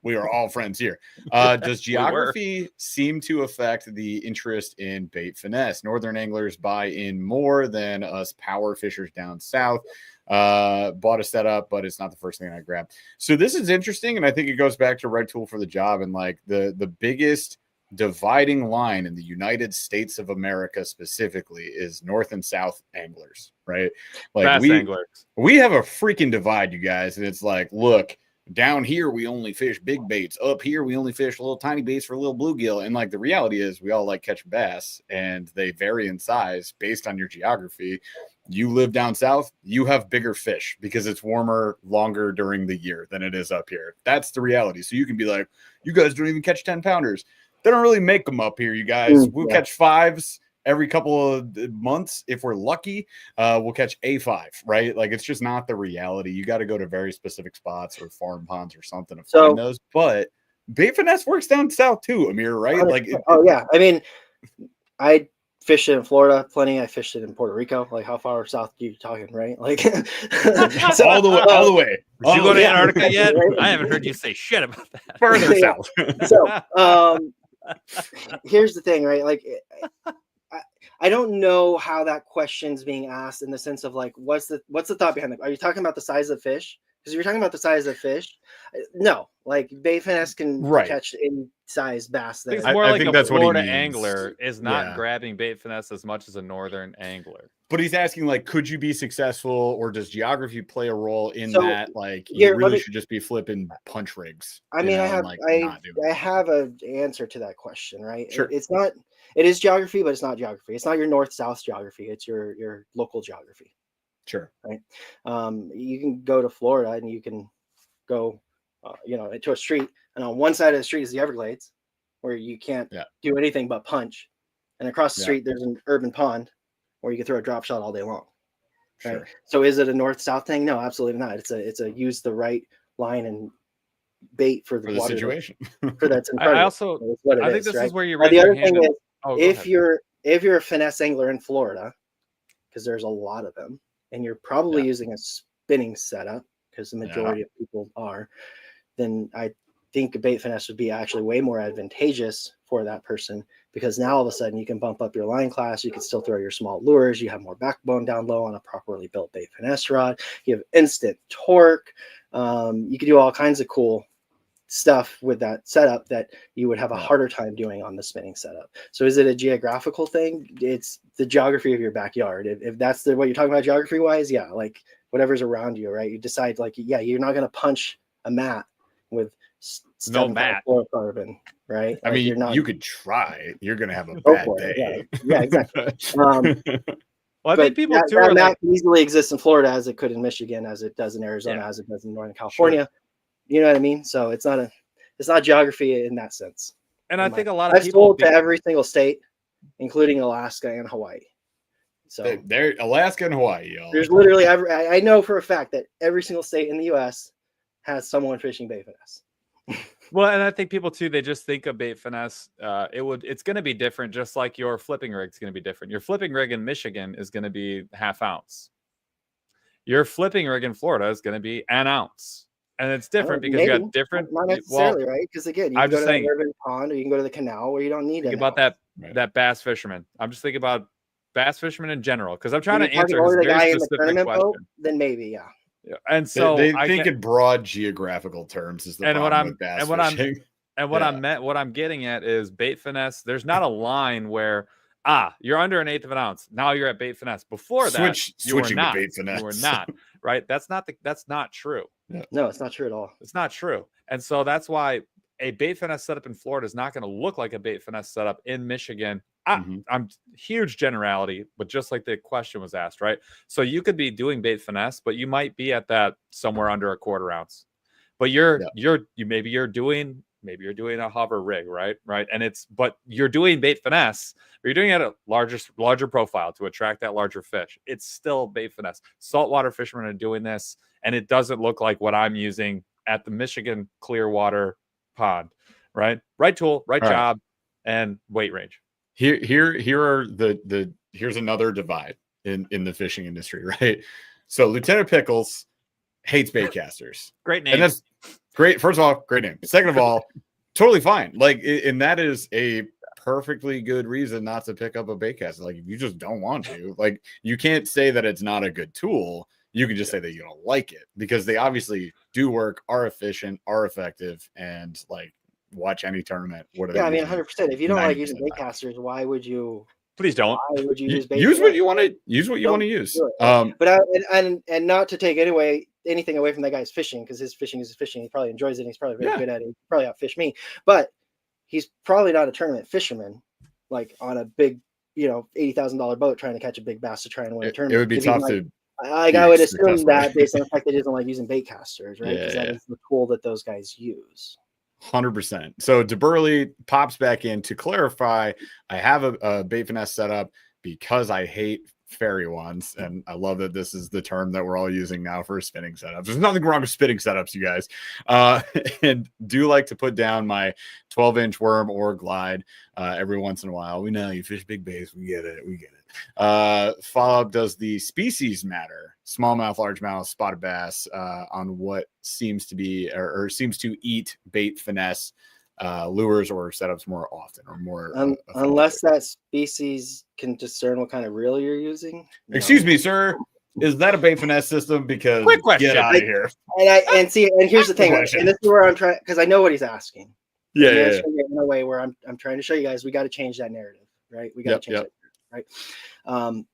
we are all friends here. Does geography seem to affect the interest in bait finesse? Northern anglers buy in more than us power fishers down south. Bought a setup, but it's not the first thing I grabbed. So this is interesting, and I think it goes back to right tool for the job. And like the biggest dividing line in the United States of America specifically is North and South anglers, right? Like we have a freaking divide, you guys. And it's like, look, down here we only fish big baits. Up here we only fish little tiny baits for little bluegill. And like the reality is we all like catching bass, and they vary in size based on your geography. You live down south, you have bigger fish because it's warmer longer during the year than it is up here. That's the reality. So you can be like, you guys don't even catch 10 pounders. They don't really make them up here, you guys. We'll catch 5s every couple of months. If we're lucky, we'll catch a 5, right? Like, it's just not the reality. You got to go to very specific spots or farm ponds or something to find those. But bait finesse works down south too, Amir, right? Like, yeah. I mean, I fished it in Florida plenty. I fished it in Puerto Rico. Like, how far south are you talking, right? Like, so, all the way. Did you go to Antarctica yet? I haven't heard you say shit about that. Further south. So, here's the thing, right? Like, I don't know how that question's being asked in the sense of like, what's the thought behind it? Are you talking about the size of fish? Because if you're talking about the size of fish, no, like Bait Finesse can catch any size bass. It's more like a Florida angler is not grabbing Bait Finesse as much as a northern angler. But he's asking, like, could you be successful, or does geography play a role in that? Like, you really should just be flipping punch rigs. I mean, I have an answer to that question, right? Sure. It is geography, but it's not geography. It's not your north-south geography. It's your local geography. Sure. Right. You can go to Florida and you can go, into a street, and on one side of the street is the Everglades, where you can't do anything but punch, and across the street there's an urban pond where you can throw a drop shot all day long. Right. Sure. So is it a north-south thing? No, absolutely not. It's a use the right line and bait for the situation. For that's in front I think this is where you raise the other your hand. thing is, if you're a finesse angler in Florida, because there's a lot of them, and you're probably using a spinning setup, because the majority of people are, then I think a Bait Finesse would be actually way more advantageous for that person, because now all of a sudden you can bump up your line class. You can still throw your small lures. You have more backbone down low on a properly built Bait Finesse rod. You have instant torque. You can do all kinds of cool stuff with that setup that you would have a harder time doing on the spinning setup. So is it a geographical thing? It's the geography of your backyard. If that's what you're talking about geography wise, like whatever's around you, right? You decide like, you're not going to punch a mat with no mat fluorocarbon, right? I mean, you could try. You're going to have a bad day. Yeah, exactly. Well, I think people that mat can easily exist in Florida as it could in Michigan, as it does in Arizona, as it does in Northern California. Sure. You know what I mean? So it's not geography in that sense. And I think a lot of people sold to every single state, including Alaska and Hawaii. So they're Alaska and Hawaii, y'all. There's literally I know for a fact that every single state in the U.S. has someone fishing Bait Finesse. Well, and I think people too, they just think of Bait Finesse. It's going to be different, just like your flipping rig is going to be different. Your flipping rig in Michigan is going to be 1/2 ounce. Your flipping rig in Florida is going to be 1 ounce. And it's different because you got different. Not necessarily, right? Because again, you can go to the urban pond, or you can go to the canal where you don't need it. Think about that bass fisherman. I'm just thinking about bass fishermen in general, because I'm trying to answer the guy in the tournament boat. Then maybe, And so they think in broad geographical terms is the problem with bass fishing. What I'm getting at is Bait Finesse. There's not a line where you're under 1/8 of an ounce. Now you're at Bait Finesse. Before that, you were not. Bait Finesse. You were not. Right? That's not true. Yeah. No, it's not true at all. It's not true. And so that's why a Bait Finesse setup in Florida is not going to look like a Bait Finesse setup in Michigan. I'm huge generality, but just like the question was asked, right? So you could be doing Bait Finesse, but you might be at that somewhere under 1/4 ounce. But maybe you're doing a hover rig, right? And but you're doing Bait Finesse, or you're doing it at a larger profile to attract that larger fish. It's still Bait Finesse. Saltwater fishermen are doing this, and it doesn't look like what I'm using at the Michigan Clearwater pond, right? Right tool, right job, and weight range. Here's another divide in the fishing industry, right? So Lieutenant Pickles hates bait casters. Great name. And that's great. First of all, great name. Second of all, totally fine. Like, and that is a perfectly good reason not to pick up a bait caster. Like, if you just don't want to, like, you can't say that it's not a good tool. You can just say that you don't like it, because they obviously do work, are efficient, are effective, and like, watch any tournament. I mean, 100%. If you don't like using bait casters, why would you? Please don't. Why would you use bait? Use what you want to use. What you want to use. But and not to take anything away from that guy's fishing, because his fishing is his fishing. He probably enjoys it. He's probably very good at it. He probably outfish me, but he's probably not a tournament fisherman, like on a big, $80,000 boat trying to catch a big bass to try and win a tournament. It would be tough to. I would assume that based on the fact that he doesn't like using bait casters, right? Because that is the tool that those guys use. 100%. So DeBurley pops back in to clarify. I have a Bait Finesse setup because I hate fairy ones, and I love that this is the term that we're all using now for spinning setups. There's nothing wrong with spinning setups, you guys. And do like to put down my 12-inch worm or glide every once in a while. We know you fish big bass. We get it. Follow-up, does the species matter? Smallmouth, largemouth, spotted bass on what seems to be or seems to eat Bait Finesse lures or setups more often or more. Unless that species can discern what kind of reel you're using. Excuse me, sir. Is that a bait finesse system? Because quick question. Get out of here. And here's the thing, and this is where I'm trying, because I know what he's asking. Yeah. In a way where I'm trying to show you guys, we got to change that narrative, right? We got to change that, right?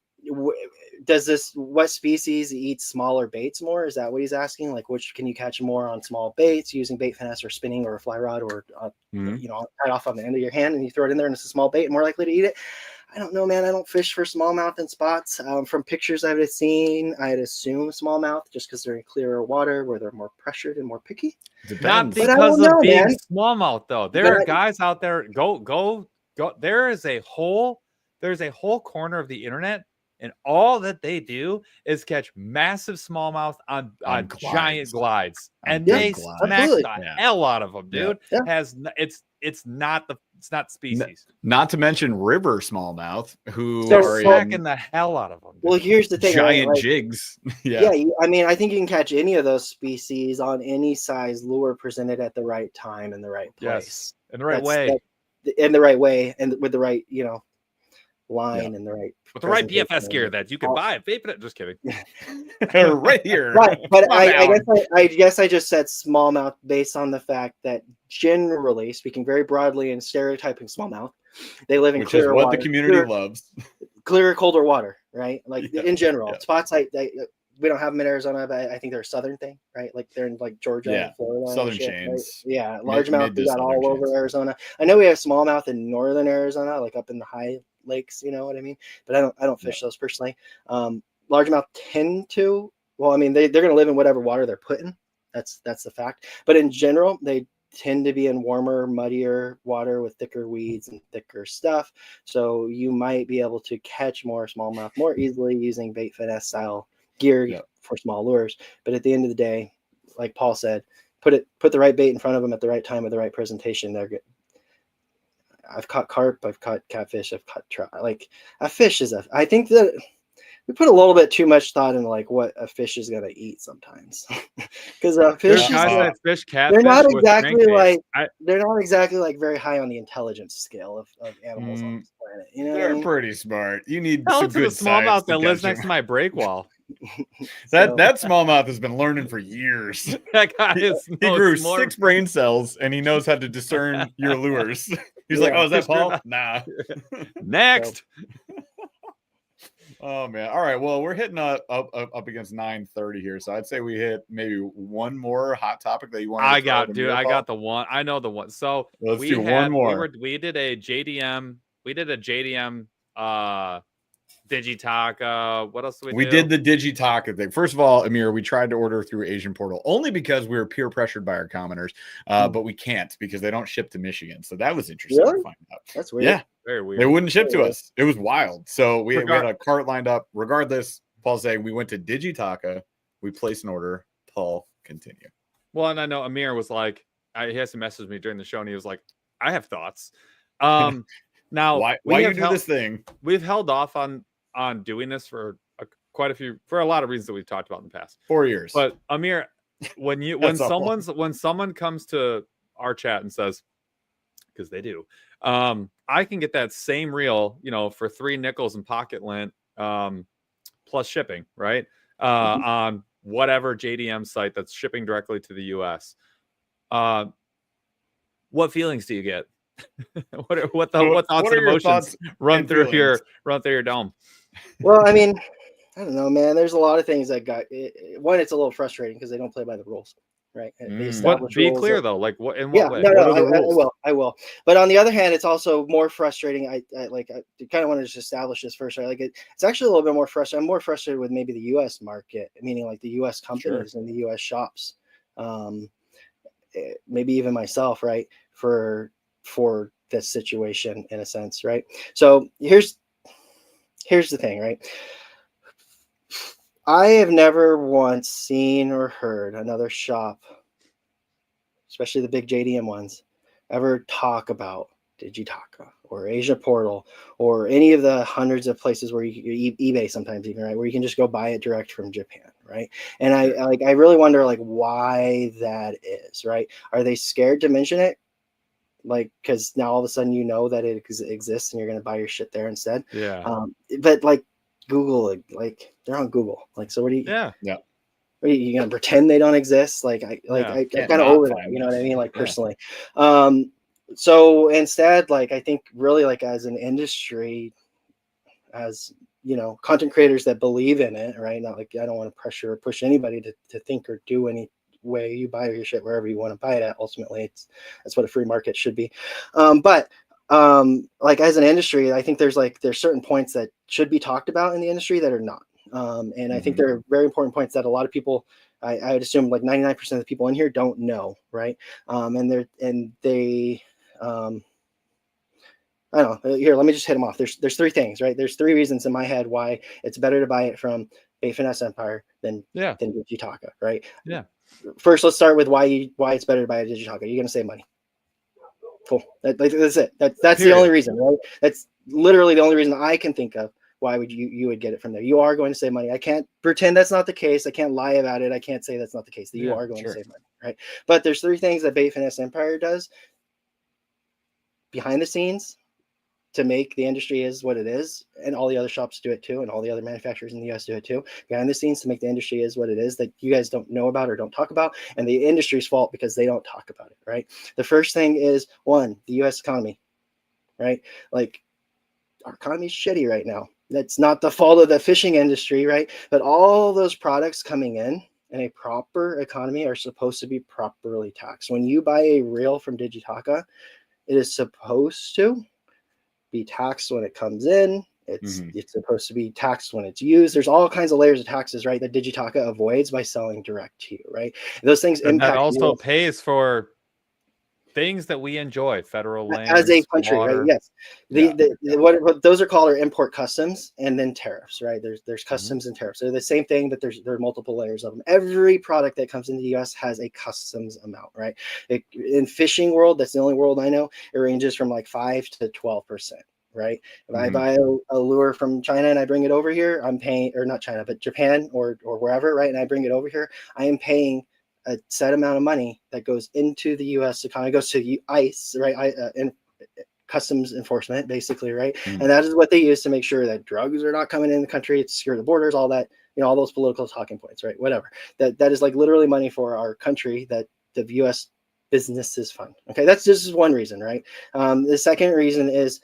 What species eats smaller baits more? Is that what he's asking? Like, which can you catch more on small baits using bait finesse or spinning or a fly rod or tied off on the end of your hand and you throw it in there and it's a small bait and more likely to eat it? I don't know, man. I don't fish for smallmouth in spots. From pictures I've seen, I'd assume smallmouth just because they're in clearer water where they're more pressured and more picky. Not because of being smallmouth, though. There are guys out there. Go. There's a whole corner of the internet, and all that they do is catch massive smallmouth on giant glides, and they smack the hell out of them, dude. Yeah. It's not species. Not to mention river smallmouth, who are smacking the hell out of them. Dude. Well, here's the thing: giant jigs. I mean, I think you can catch any of those species on any size lure presented at the right time and the right place, in the right way, in the right way, and with the right, line and the right with the right BFS gear that you can buy. Just kidding. Right here. Right, but I guess I just said smallmouth based on the fact that generally speaking, very broadly and stereotyping smallmouth, they live in clearer water. The community loves. Clearer, colder water, right? Like in general, spots like we don't have them in Arizona, but I think they're a southern thing, right? Like they're in like Georgia and Florida. Southern chains. Right? Yeah, largemouth we got all over Arizona. I know we have smallmouth in northern Arizona, like up in the high lakes, you know what I mean? But I don't fish those personally. Largemouth tend to, well, I mean, they're going to live in whatever water they're put in. That's the fact. But in general, they tend to be in warmer, muddier water with thicker weeds and thicker stuff. So you might be able to catch more smallmouth more easily using bait finesse style gear for small lures. But at the end of the day, like Paul said, put the right bait in front of them at the right time with the right presentation. They're good. I've caught carp, I've caught catfish, I've caught trout. Like a fish I think that we put a little bit too much thought into like what a fish is going to eat sometimes. Because they're not exactly like very high on the intelligence scale of animals on this planet. You know, they're pretty smart. You need some good smallmouth that lives next to my break wall. that smallmouth has been learning for years. That guy he grew 6 brain cells and he knows how to discern your lures. He's like, oh, is that Paul? Nah. Next. Oh man. All right. Well, we're hitting up against 9:30 here. So I'd say we hit maybe one more hot topic that you want. I got the one. I know the one. So let's do one more. We did a JDM. Digitaka. What else did we do? We did the Digitaka thing. First of all, Amir, we tried to order through Asian Portal only because we were peer pressured by our commenters, but we can't because they don't ship to Michigan. So that was interesting to find out. That's weird. Yeah, very weird. They wouldn't ship to us. It was wild. So we had a cart lined up. Regardless, Paul's saying we went to Digitaka. We placed an order. Paul, continue. Well, and I know Amir was like, he has to message me during the show, and he was like, I have thoughts. Now, why you do this thing? We've held off on doing this for for a lot of reasons that we've talked about in the past 4 years. But Amir, when someone comes to our chat and says, because they do, I can get that same reel, for $3 in pocket lint, plus shipping, right? On whatever JDM site that's shipping directly to the US. What feelings do you get? what thoughts and emotions run through your dome? Well, I mean, I don't know, man. There's a lot of things that got one. It's a little frustrating because they don't play by the rules, right? Be clear though, like what? In what way? No, I will. But on the other hand, it's also more frustrating. I kind of want to just establish this first, right? Like it's actually a little bit more frustrating. I'm more frustrated with maybe the U.S. market, meaning like the U.S. companies and the U.S. shops, maybe even myself, right? For this situation, in a sense, right? So here's the thing, right? I have never once seen or heard another shop, especially the big JDM ones, ever talk about Digitaka or Asia Portal or any of the hundreds of places where you eBay sometimes even, right, where you can just go buy it direct from Japan, right? And I really wonder like why that is, right? Are they scared to mention it? like, because now all of a sudden you know that it exists and you're going to buy your shit there instead. Yeah. But like Google, like they're on Google. Like, so what do you? Yeah. Are you gonna pretend they don't exist? Like I'm kind of over that. You know what I mean? Like personally. So instead, like I think really like as an industry, as you know, content creators that believe in it, right? Not like I don't want to pressure or push anybody to think or do any way. You buy your shit wherever you want to buy it at. Ultimately, that's what a free market should be. But like as an industry, I think there's certain points that should be talked about in the industry that are not. And I think there are very important points that a lot of people, I would assume like 99% of the people in here don't know, right? And they I don't know. Here, let me just hit them off. There's three things, right? There's three reasons in my head why it's better to buy it from Bait Finesse Empire than Digitaka, right? Yeah. First, let's start with why it's better to buy a Digitaka. You're gonna save money. Cool. That's it. That's the only reason, right? That's literally the only reason I can think of why would you would get it from there. You are going to save money. I can't pretend that's not the case. I can't lie about it. I can't say that's not the case. That you are going to save money, right? But there's three things that Bait Finesse Empire does behind the scenes to make the industry is what it is, and all the other shops do it too, and all the other manufacturers in the US do it too, behind the scenes to make the industry is what it is that you guys don't know about or don't talk about, and the industry's fault because they don't talk about it, right? The first thing is, one, the US economy, right? Like, our economy is shitty right now. That's not the fault of the fishing industry, right? But all those products coming in a proper economy are supposed to be properly taxed. When you buy a reel from Digitaka, it is supposed to be taxed when it comes in. It's supposed to be taxed when it's used. There's all kinds of layers of taxes, right, that Digitaka avoids by selling direct to you, right? Those things impact. That also pays for things that we enjoy, federal land, as a country, water. Right? Yes. What those are called are import customs and then tariffs, right? There's customs and tariffs. They're the same thing, but there are multiple layers of them. Every product that comes into the US has a customs amount, right? In fishing world, that's the only world I know, it ranges from like 5 to 12%. Right. If I buy a lure from China and I bring it over here, I'm paying, or not China, but Japan or wherever, right? And I bring it over here, I am paying a set amount of money that goes into the U.S. economy, goes to ICE, right? Customs enforcement, basically, right? And that is what they use to make sure that drugs are not coming in the country, to secure the borders, all that, all those political talking points, right? Whatever. That is like literally money for our country that the U.S. businesses fund. Okay, that's just one reason, right? The second reason is,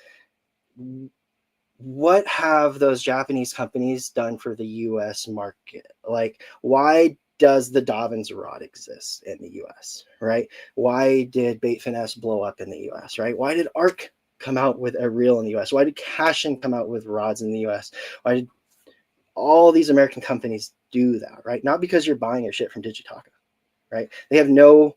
what have those Japanese companies done for the U.S. market? Like, why does the Dobbins rod exist in the US, right? Why did Bait Finesse blow up in the US, right? Why did ARC come out with a reel in the US? Why did Cashin come out with rods in the US? Why did all these American companies do that, right? Not because you're buying your shit from Digitaka, right? They have no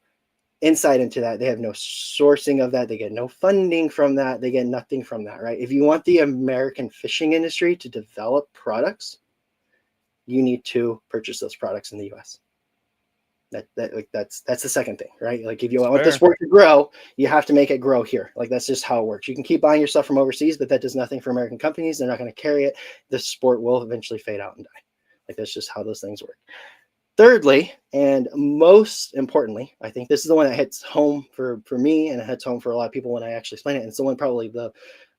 insight into that. They have no sourcing of that. They get no funding from that. They get nothing from that, right? If you want the American fishing industry to develop products, you need to purchase those products in the US. That's the second thing, right? Like, if you want the sport to grow, you have to make it grow here. Like, that's just how it works. You can keep buying your stuff from overseas, but that does nothing for American companies. They're not going to carry it. The sport will eventually fade out and die. Like, that's just how those things work. Thirdly, and most importantly, I think this is the one that hits home for me, and it hits home for a lot of people when I actually explain it. And it's the one, probably the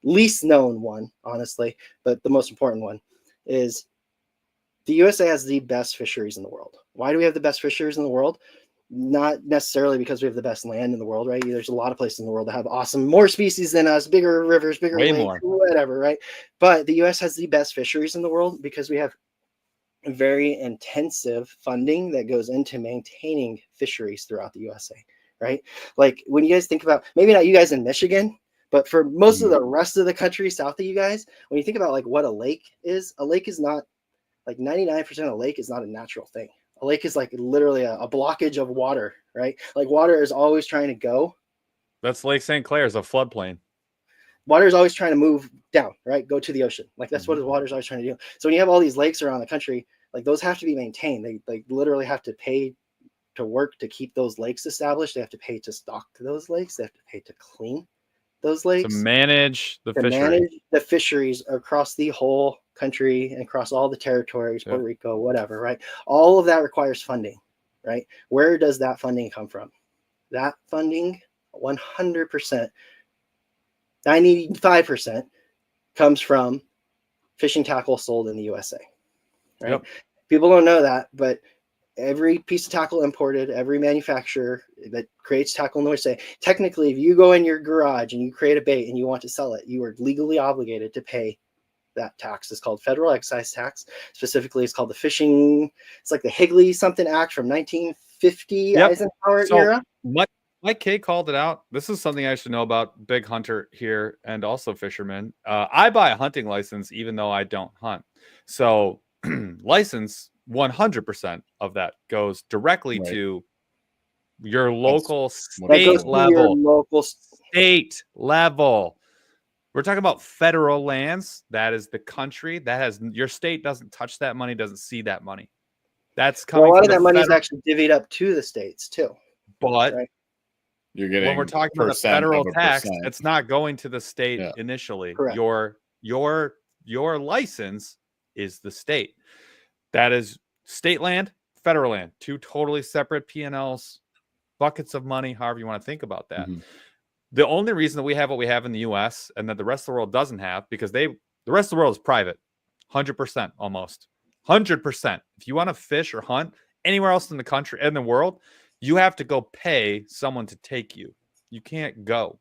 least known one, honestly, but the most important one is, the USA has the best fisheries in the world. Why do we have the best fisheries in the world? Not necessarily because we have the best land in the world, right? There's a lot of places in the world that have awesome, more species than us, bigger rivers, bigger lakes, whatever, right? But the US has the best fisheries in the world because we have very intensive funding that goes into maintaining fisheries throughout the USA, right? Like, when you guys think about, maybe not you guys in Michigan, but for most of the rest of the country south of you guys, when you think about like what a lake is not, like 99% of a lake is not a natural thing. A lake is like literally a blockage of water, right? Like, water is always trying to go. That's Lake St. Clair's, a floodplain. Water is always trying to move down, right? Go to the ocean. Like, that's what the water is always trying to do. So when you have all these lakes around the country, like, those have to be maintained. They literally have to pay to work to keep those lakes established. They have to pay to stock those lakes. They have to pay to clean those lakes, to manage the fisheries across the whole country and across all the territories, Puerto Rico, whatever, right? All of that requires funding, right? Where does that funding come from? That funding 100%, 95% comes from fishing tackle sold in the USA. Right? Yep. People don't know that, but every piece of tackle imported, every manufacturer that creates tackle in the USA, technically, if you go in your garage and you create a bait and you want to sell it, you are legally obligated to pay that tax. It's called federal excise tax. Specifically, it's called the fishing. It's like the Higley something Act from 1950 Eisenhower era. Mike K called it out. This is something I should know about. Big hunter here and also fisherman. I buy a hunting license even though I don't hunt. So license 100% of that goes directly to your local state level. We're talking about federal lands. That is the country that has your state doesn't touch that money, doesn't see that money. That's coming. Well, a lot of that money is actually divvied up to the states too. But you're getting when we're talking about the federal tax, it's not going to the state initially. Correct. Your license is the state. That is state land, federal land, two totally separate P&Ls, buckets of money, however you want to think about that. The only reason that we have what we have in the U.S. and that the rest of the world doesn't have, because the rest of the world is private, 100% almost, 100%. If you want to fish or hunt anywhere else in the country and the world, you have to go pay someone to take you. You can't go.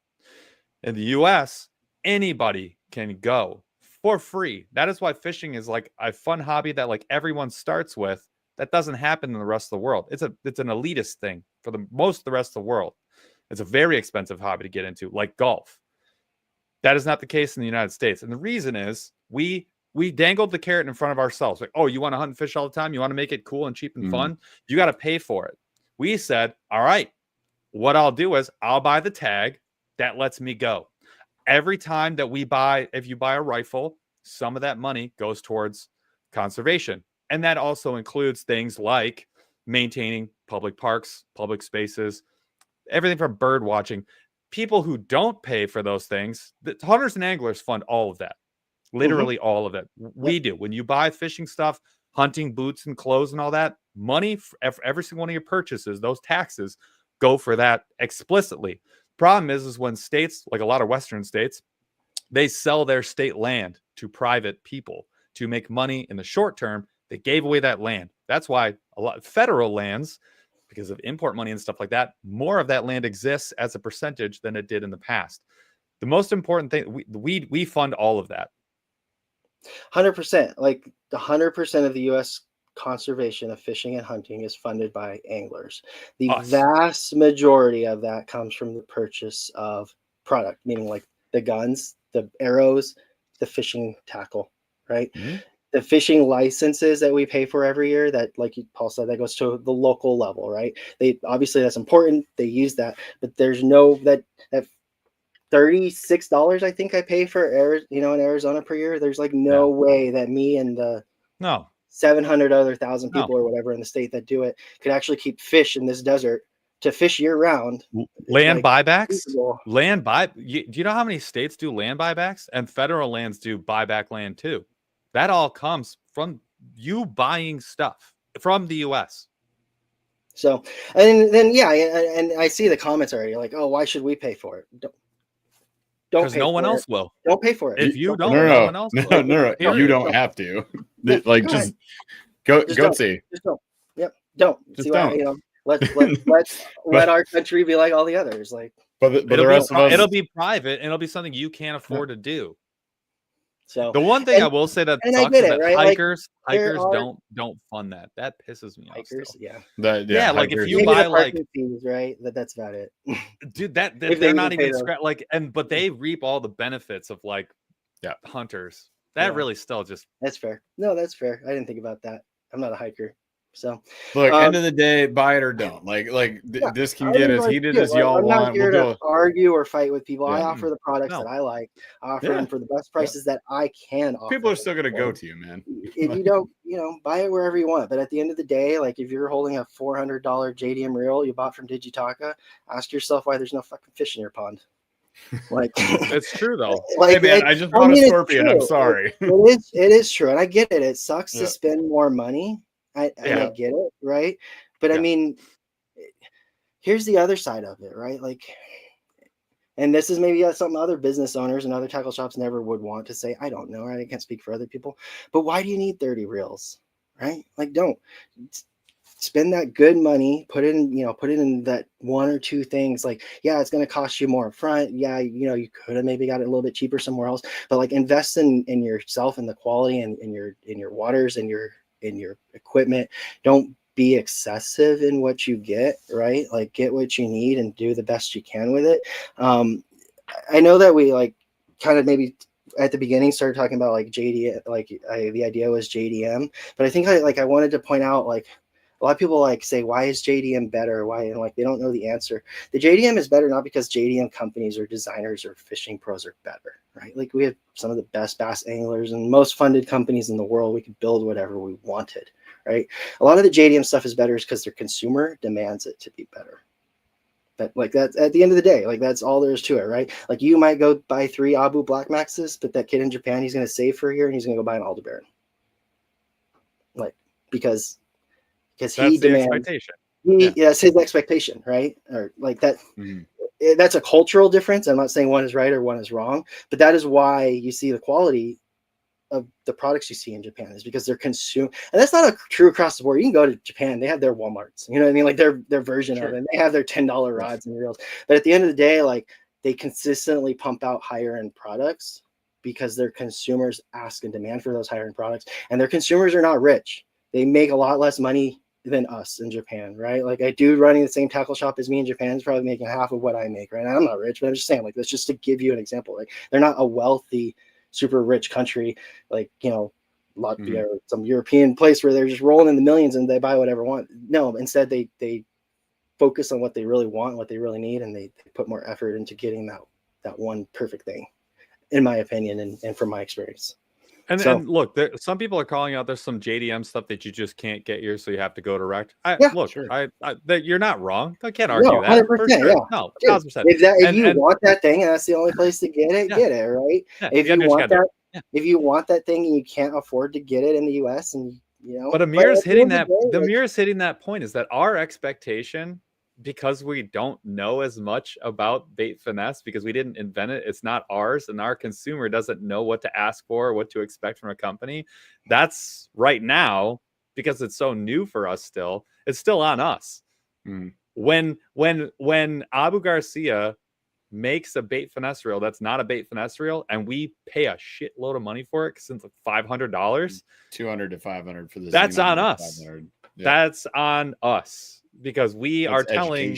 In the U.S., anybody can go for free. That is why fishing is like a fun hobby that like everyone starts with. That doesn't happen in the rest of the world. It's an elitist thing for the most of the rest of the world. It's a very expensive hobby to get into, like golf. That is not the case in the United States. And the reason is we dangled the carrot in front of ourselves. Like, oh, you want to hunt and fish all the time? You want to make it cool and cheap and fun? You got to pay for it. We said, all right, what I'll do is I'll buy the tag that lets me go. Every time that if you buy a rifle, some of that money goes towards conservation. And that also includes things like maintaining public parks, public spaces, everything from bird watching. People who don't pay for those things, the hunters and anglers fund all of that. Literally all of it. We do. When you buy fishing stuff, hunting boots and clothes and all that, money for every single one of your purchases, those taxes go for that explicitly. Problem is when states, like a lot of Western states, they sell their state land to private people to make money in the short term. They gave away that land. That's why a lot of federal lands, because of import money and stuff like that, more of that land exists as a percentage than it did in the past. The most important thing, we fund all of that. 100%. Like the 100% of the U.S. conservation of fishing and hunting is funded by anglers. The vast majority of that comes from the purchase of product, meaning like the guns, the arrows, the fishing tackle, right? The fishing licenses that we pay for every year, that, like Paul said, that goes to the local level, right? They obviously, that's important. They use that, but there's no that $36 I think I pay for in Arizona per year. There's like no way that me and the 700 other thousand people or whatever in the state that do it could actually keep fish in this desert to fish year round. Land buybacks, do you know how many states do land buybacks? And federal lands do buyback land too. That all comes from you buying stuff from the U.S. So, and then, and I see the comments already like, oh, why should we pay for it? Don't because no one else will. Don't pay for it. If you don't, no one else will. No, you don't have to. Like, just go see. Just don't. Yep. Don't. Just see don't. Why, let our country be like all the others. Like, but the rest of us, it'll be private and it'll be something you can't afford to do. So the one thing I will say that sucks is that right? hikers don't fund that. That pisses me off. Still. Like if you buy like fees, right, that's about it. Dude, they're not even but they reap all the benefits of like hunters. That really still just that's fair. No, that's fair. I didn't think about that. I'm not a hiker. So look, end of the day, buy it or don't. This can get as heated as y'all want. I'm not here to argue or fight with people. I offer the products that I like. I offer them for the best prices that I can offer. People are still gonna go to you, man. If you don't, buy it wherever you want. But at the end of the day, like if you're holding a $400 JDM reel you bought from Digitaka, ask yourself why there's no fucking fish in your pond. Like it's true though. Hey man, I just bought a scorpion. I'm sorry. It is true, and I get it. It sucks to spend more money. I get it, right? But I mean, here's the other side of it, right? Like And this is maybe something other business owners and other tackle shops never would want to say. I don't know, right? I can't speak for other people, but why do you need 30 reels, right? Like, don't spend that good money, put it in that one or two things. Like, yeah, it's going to cost you more up front. Yeah, you could have maybe got it a little bit cheaper somewhere else, but like invest in yourself and the quality and in your waters and in your equipment. Don't be excessive in what you get, right? Like, get what you need and do the best you can with it. I know that we like kind of maybe at the beginning started talking about like JD, like the idea was JDM, but I think I wanted to point out, like, a lot of people like say, why is JDM better? Why? And like, they don't know the answer. The JDM is better not because JDM companies or designers or fishing pros are better, right? Like, we have some of the best bass anglers and most funded companies in the world. We could build whatever we wanted, right? A lot of the JDM stuff is better because their consumer demands it to be better. That's at the end of the day, like, that's all there is to it, right? Like, you might go buy 3 Abu Black Maxes, but that kid in Japan, he's going to save for a year and he's going to go buy an Aldebaran. Like, because he demands, that's his expectation, right? Or like that. Mm-hmm. That's a cultural difference. I'm not saying one is right or one is wrong, but that is why you see the quality of the products you see in Japan is because they're consumed. And that's not true across the board. You can go to Japan, they have their Walmarts, you know what I mean? Like their version of it. They have their $10 rods and reels. But at the end of the day, like, they consistently pump out higher end products because their consumers ask and demand for those higher end products. And their consumers are not rich. They make a lot less money than us in Japan, right? Like, a dude running the same tackle shop as me in Japan is probably making half of what I make, right? I'm not rich, but I'm just saying, like, that's just to give you an example. Like, they're not a wealthy, super rich country like, Latvia or some European place where they're just rolling in the millions and they buy whatever want. No, instead they focus on what they really want, what they really need, and they put more effort into getting that one perfect thing, in my opinion, and from my experience. And look, some people are calling out there's some JDM stuff that you just can't get here, so you have to go direct. You're not wrong. I can't argue that. 100%, for sure. Yeah. No, 1000%. If you want that thing and that's the only place to get it, get it, right? Yeah, if you want that thing and you can't afford to get it in the US, and But Amir's hitting that. Amir's hitting that point is that our expectation, because we don't know as much about Bait Finesse, because we didn't invent it, it's not ours, and our consumer doesn't know what to ask for or what to expect from a company. That's right now, because it's so new for us still, it's still on us. When Abu Garcia makes a Bait Finesse reel that's not a Bait Finesse reel, and we pay a shitload of money for it, because it's like $500, $200 to $500 for this, that's on us. That's on us. Because we are telling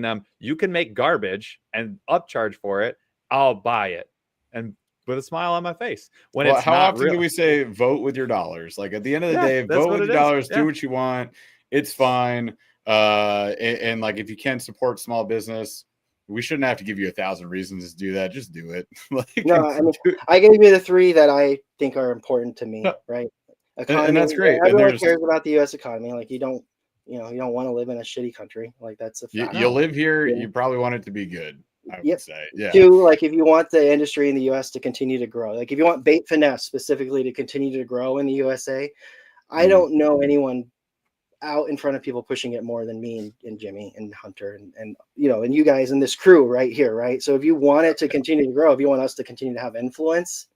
them, you can make garbage and upcharge for it. I'll buy it, and with a smile on my face. How often do we say vote with your dollars? Like, at the end of the day, vote with your dollars. Do what you want. It's fine. And like, if you can support small business, we shouldn't have to give you 1,000 reasons to do that. Just do it. I gave you the 3 that I think are important to me. Right? Economy, and that's great. Everyone cares about the U.S. economy. Like, you don't want to live in a shitty country. Like, that's a fact. You live here, you probably want it to be good, I would say. Yeah. 2, like, if you want the industry in the US to continue to grow, like if you want Bait Finesse specifically to continue to grow in the USA, I don't know anyone out in front of people pushing it more than me and Jimmy and Hunter and you guys and this crew right here, right? So if you want it to continue to grow, if you want us to continue to have influence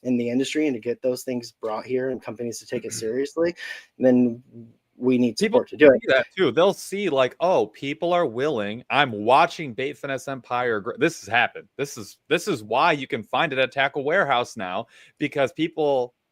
in the industry and to get those things brought here and companies to take it seriously, then we need support to do it. That too. They'll see, like, oh, people are willing. I'm watching Bait Finesse Empire. This has happened. This is why you can find it at Tackle Warehouse now, because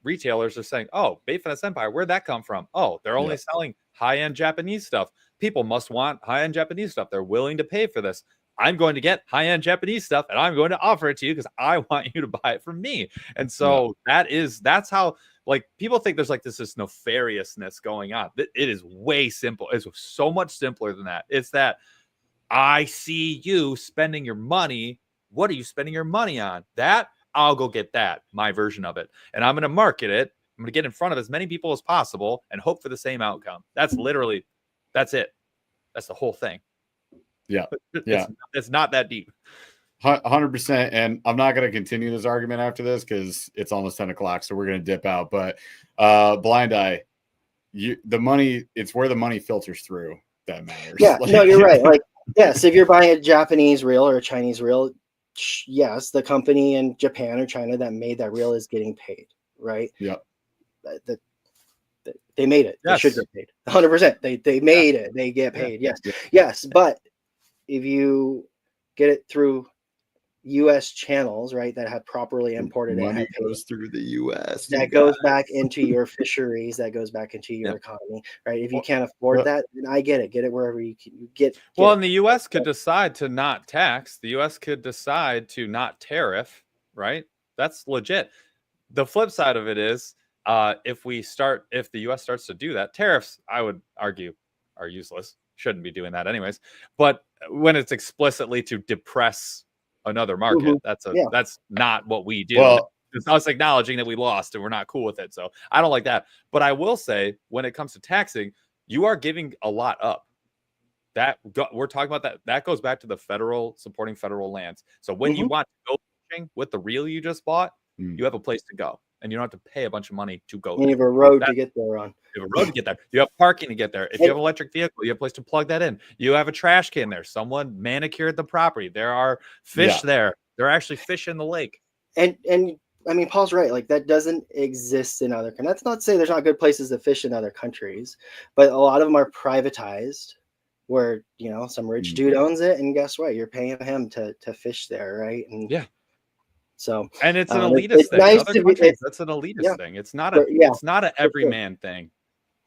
retailers are saying, oh, Bait Finesse Empire, where'd that come from? Oh, they're only selling high-end Japanese stuff. People must want high-end Japanese stuff. They're willing to pay for this. I'm going to get high-end Japanese stuff, and I'm going to offer it to you because I want you to buy it from me. And so that's how, like, people think there's like this nefariousness going on. It is way simple. It's so much simpler than that. It's that I see you spending your money. What are you spending your money on? That I'll go get that, my version of it. And I'm going to market it. I'm going to get in front of as many people as possible and hope for the same outcome. That's it. That's the whole thing. Yeah. It's not that deep. 100%. And I'm not going to continue this argument after this because it's almost 10 o'clock. So we're going to dip out. But Blind Eye, the money, it's where the money filters through that matters. Yeah, no, you're right. Like, Yes, if you're buying a Japanese reel or a Chinese reel, yes, the company in Japan or China that made that reel is getting paid, right? Yep. They made it. They should get paid. 100%. They made it. They get paid. Yes. Yes. But if you get it through U.S. channels, right, that have properly imported money it, goes through the U.S. that goes back into your fisheries, that goes back into your economy, right? If you can't afford that, then I get it. Get it wherever you can get. Well, and the U.S. could decide to not tax. The U.S. could decide to not tariff, right? That's legit. The flip side of it is, if the U.S. starts to do that, tariffs, I would argue, are useless. Shouldn't be doing that anyways. But when it's explicitly to depress another market, that's not what we do. Well, it's us acknowledging that we lost and we're not cool with it. So I don't like that. But I will say, when it comes to taxing, you are giving a lot up. We're talking about that goes back to the supporting federal lands. So when you want to go fishing with the reel you just bought, you have a place to go, and you don't have to pay a bunch of money to go. You have a road to get there on. You have a road to get there. You have parking to get there. If you have an electric vehicle, you have a place to plug that in. You have a trash can there. Someone manicured the property. There are fish there. There are actually fish in the lake. And I mean, Paul's right. Like, that doesn't exist in other countries. That's not to say there's not good places to fish in other countries, but a lot of them are privatized, where some rich dude owns it, and guess what? You're paying him to fish there, right? And so, and it's an elitist thing. Nice Other countries, that's an elitist thing. It's not an everyman thing.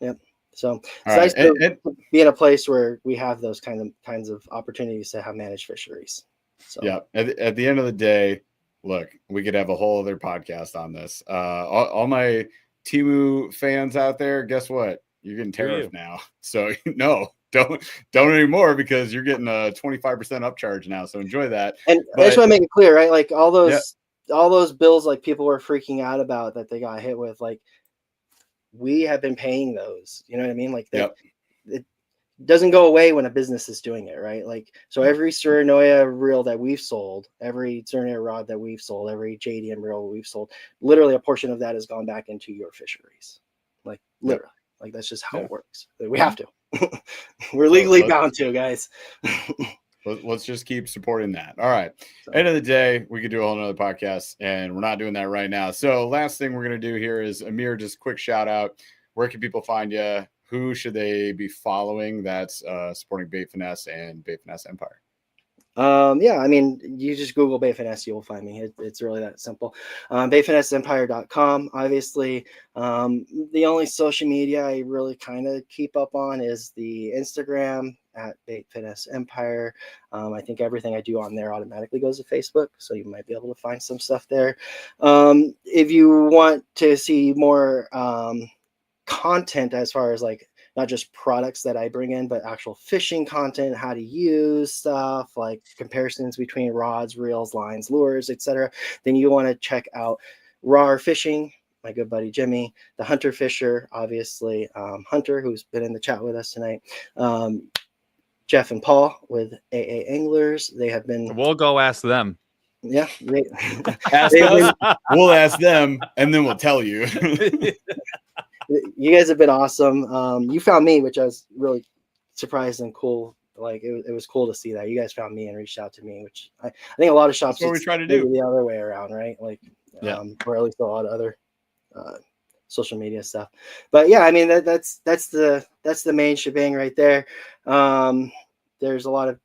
Yep. So it's nice to be in a place where we have those kinds of opportunities to have managed fisheries. So at the end of the day, look, we could have a whole other podcast on this. All my Temu fans out there, guess what? You're getting tariffed now. So no, don't anymore, because you're getting a 25% upcharge now. So enjoy that. And I just want to make it clear, right? Like, all those bills, like, people were freaking out about that they got hit with, like, we have been paying those. You know what I mean? Like, it doesn't go away when a business is doing it, right? Like, so every Surinoya reel that we've sold, every Surinoya rod that we've sold, every JDM reel we've sold, literally a portion of that has gone back into your fisheries. Like, literally. Like, that's just how it works. We have to. We're legally bound to, guys. Let's just keep supporting that. All right. End of the day, we could do a whole nother podcast, and we're not doing that right now. So last thing we're going to do here is, Amir, just quick shout out. Where can people find you? Who should they be following that's supporting Bait Finesse and Bait Finesse Empire? I mean, you just Google Bait Finesse, you'll find me. It's really that simple. BaitFinesseEmpire.com. Obviously, the only social media I really kind of keep up on is the Instagram at Bait Finesse Empire. I think everything I do on there automatically goes to Facebook, so you might be able to find some stuff there. If you want to see more content, as far as, like, not just products that I bring in, but actual fishing content, how to use stuff, like comparisons between rods, reels, lines, lures, etc., then you want to check out Raw Fishing, my good buddy Jimmy, the Hunter Fisher, obviously, Hunter, who's been in the chat with us tonight, Jeff and Paul with AA Anglers. They have been. We'll go ask them. Yeah, we'll ask them, and then we'll tell you. You guys have been awesome. You found me, which I was really surprised and cool. Like, it was cool to see that you guys found me and reached out to me, which I think a lot of shops we try to do the other way around, right? Like, or at least a lot of other social media stuff. But yeah, I mean, that's the main shebang right there. There's a lot of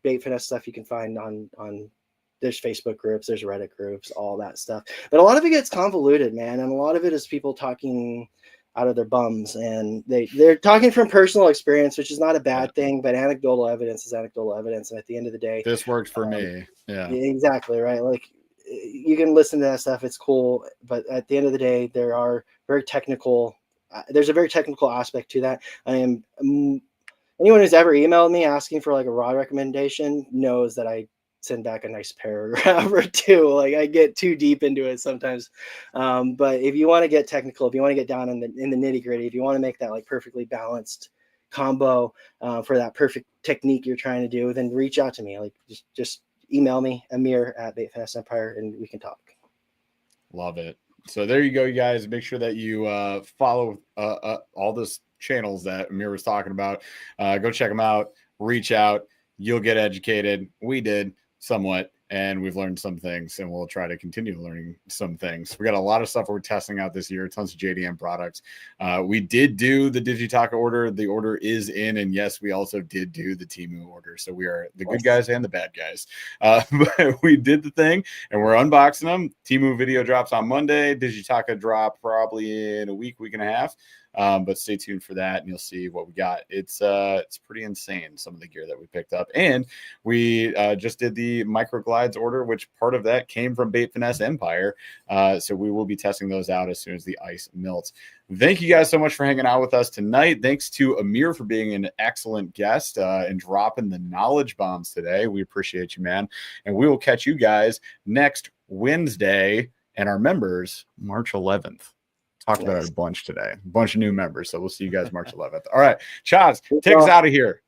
Bait Finesse stuff you can find on. There's Facebook groups, there's Reddit groups, all that stuff. But a lot of it gets convoluted, man. And a lot of it is people talking out of their bums, and they're talking from personal experience, which is not a bad thing, but anecdotal evidence is anecdotal evidence. And at the end of the day, this worked for me. Yeah, exactly. Right. Like, you can listen to that stuff. It's cool. But at the end of the day, there's a very technical aspect to that. Anyone who's ever emailed me asking for, like, a rod recommendation knows that I send back a nice paragraph or two. Like, I get too deep into it sometimes. But if you want to get technical, if you want to get down in the nitty gritty, if you want to make that, like, perfectly balanced combo for that perfect technique you're trying to do, then reach out to me. Like, just email me, Amir at Bait Finesse Empire, and we can talk. Love it. So there you go, you guys. Make sure that you follow all those channels that Amir was talking about. Go check them out. Reach out. You'll get educated. We did somewhat, and we've learned some things, and we'll try to continue learning some things. We got a lot of stuff we're testing out this year, tons of JDM products. We did do the Digitaka order. The order is in, and yes, we also did do the Temu order. So we are the good guys and the bad guys. But we did the thing, and we're unboxing them. Temu video drops on Monday. Digitaka drop probably in a week and a half. But stay tuned for that, and you'll see what we got. It's pretty insane, some of the gear that we picked up. And we just did the microglides order, which part of that came from Bait Finesse Empire. So we will be testing those out as soon as the ice melts. Thank you guys so much for hanging out with us tonight. Thanks to Amir for being an excellent guest and dropping the knowledge bombs today. We appreciate you, man. And we will catch you guys next Wednesday, and our members March 11th. Talked about it a bunch today. A bunch of new members. So we'll see you guys March 11th. All right. Chaz, take us out of here.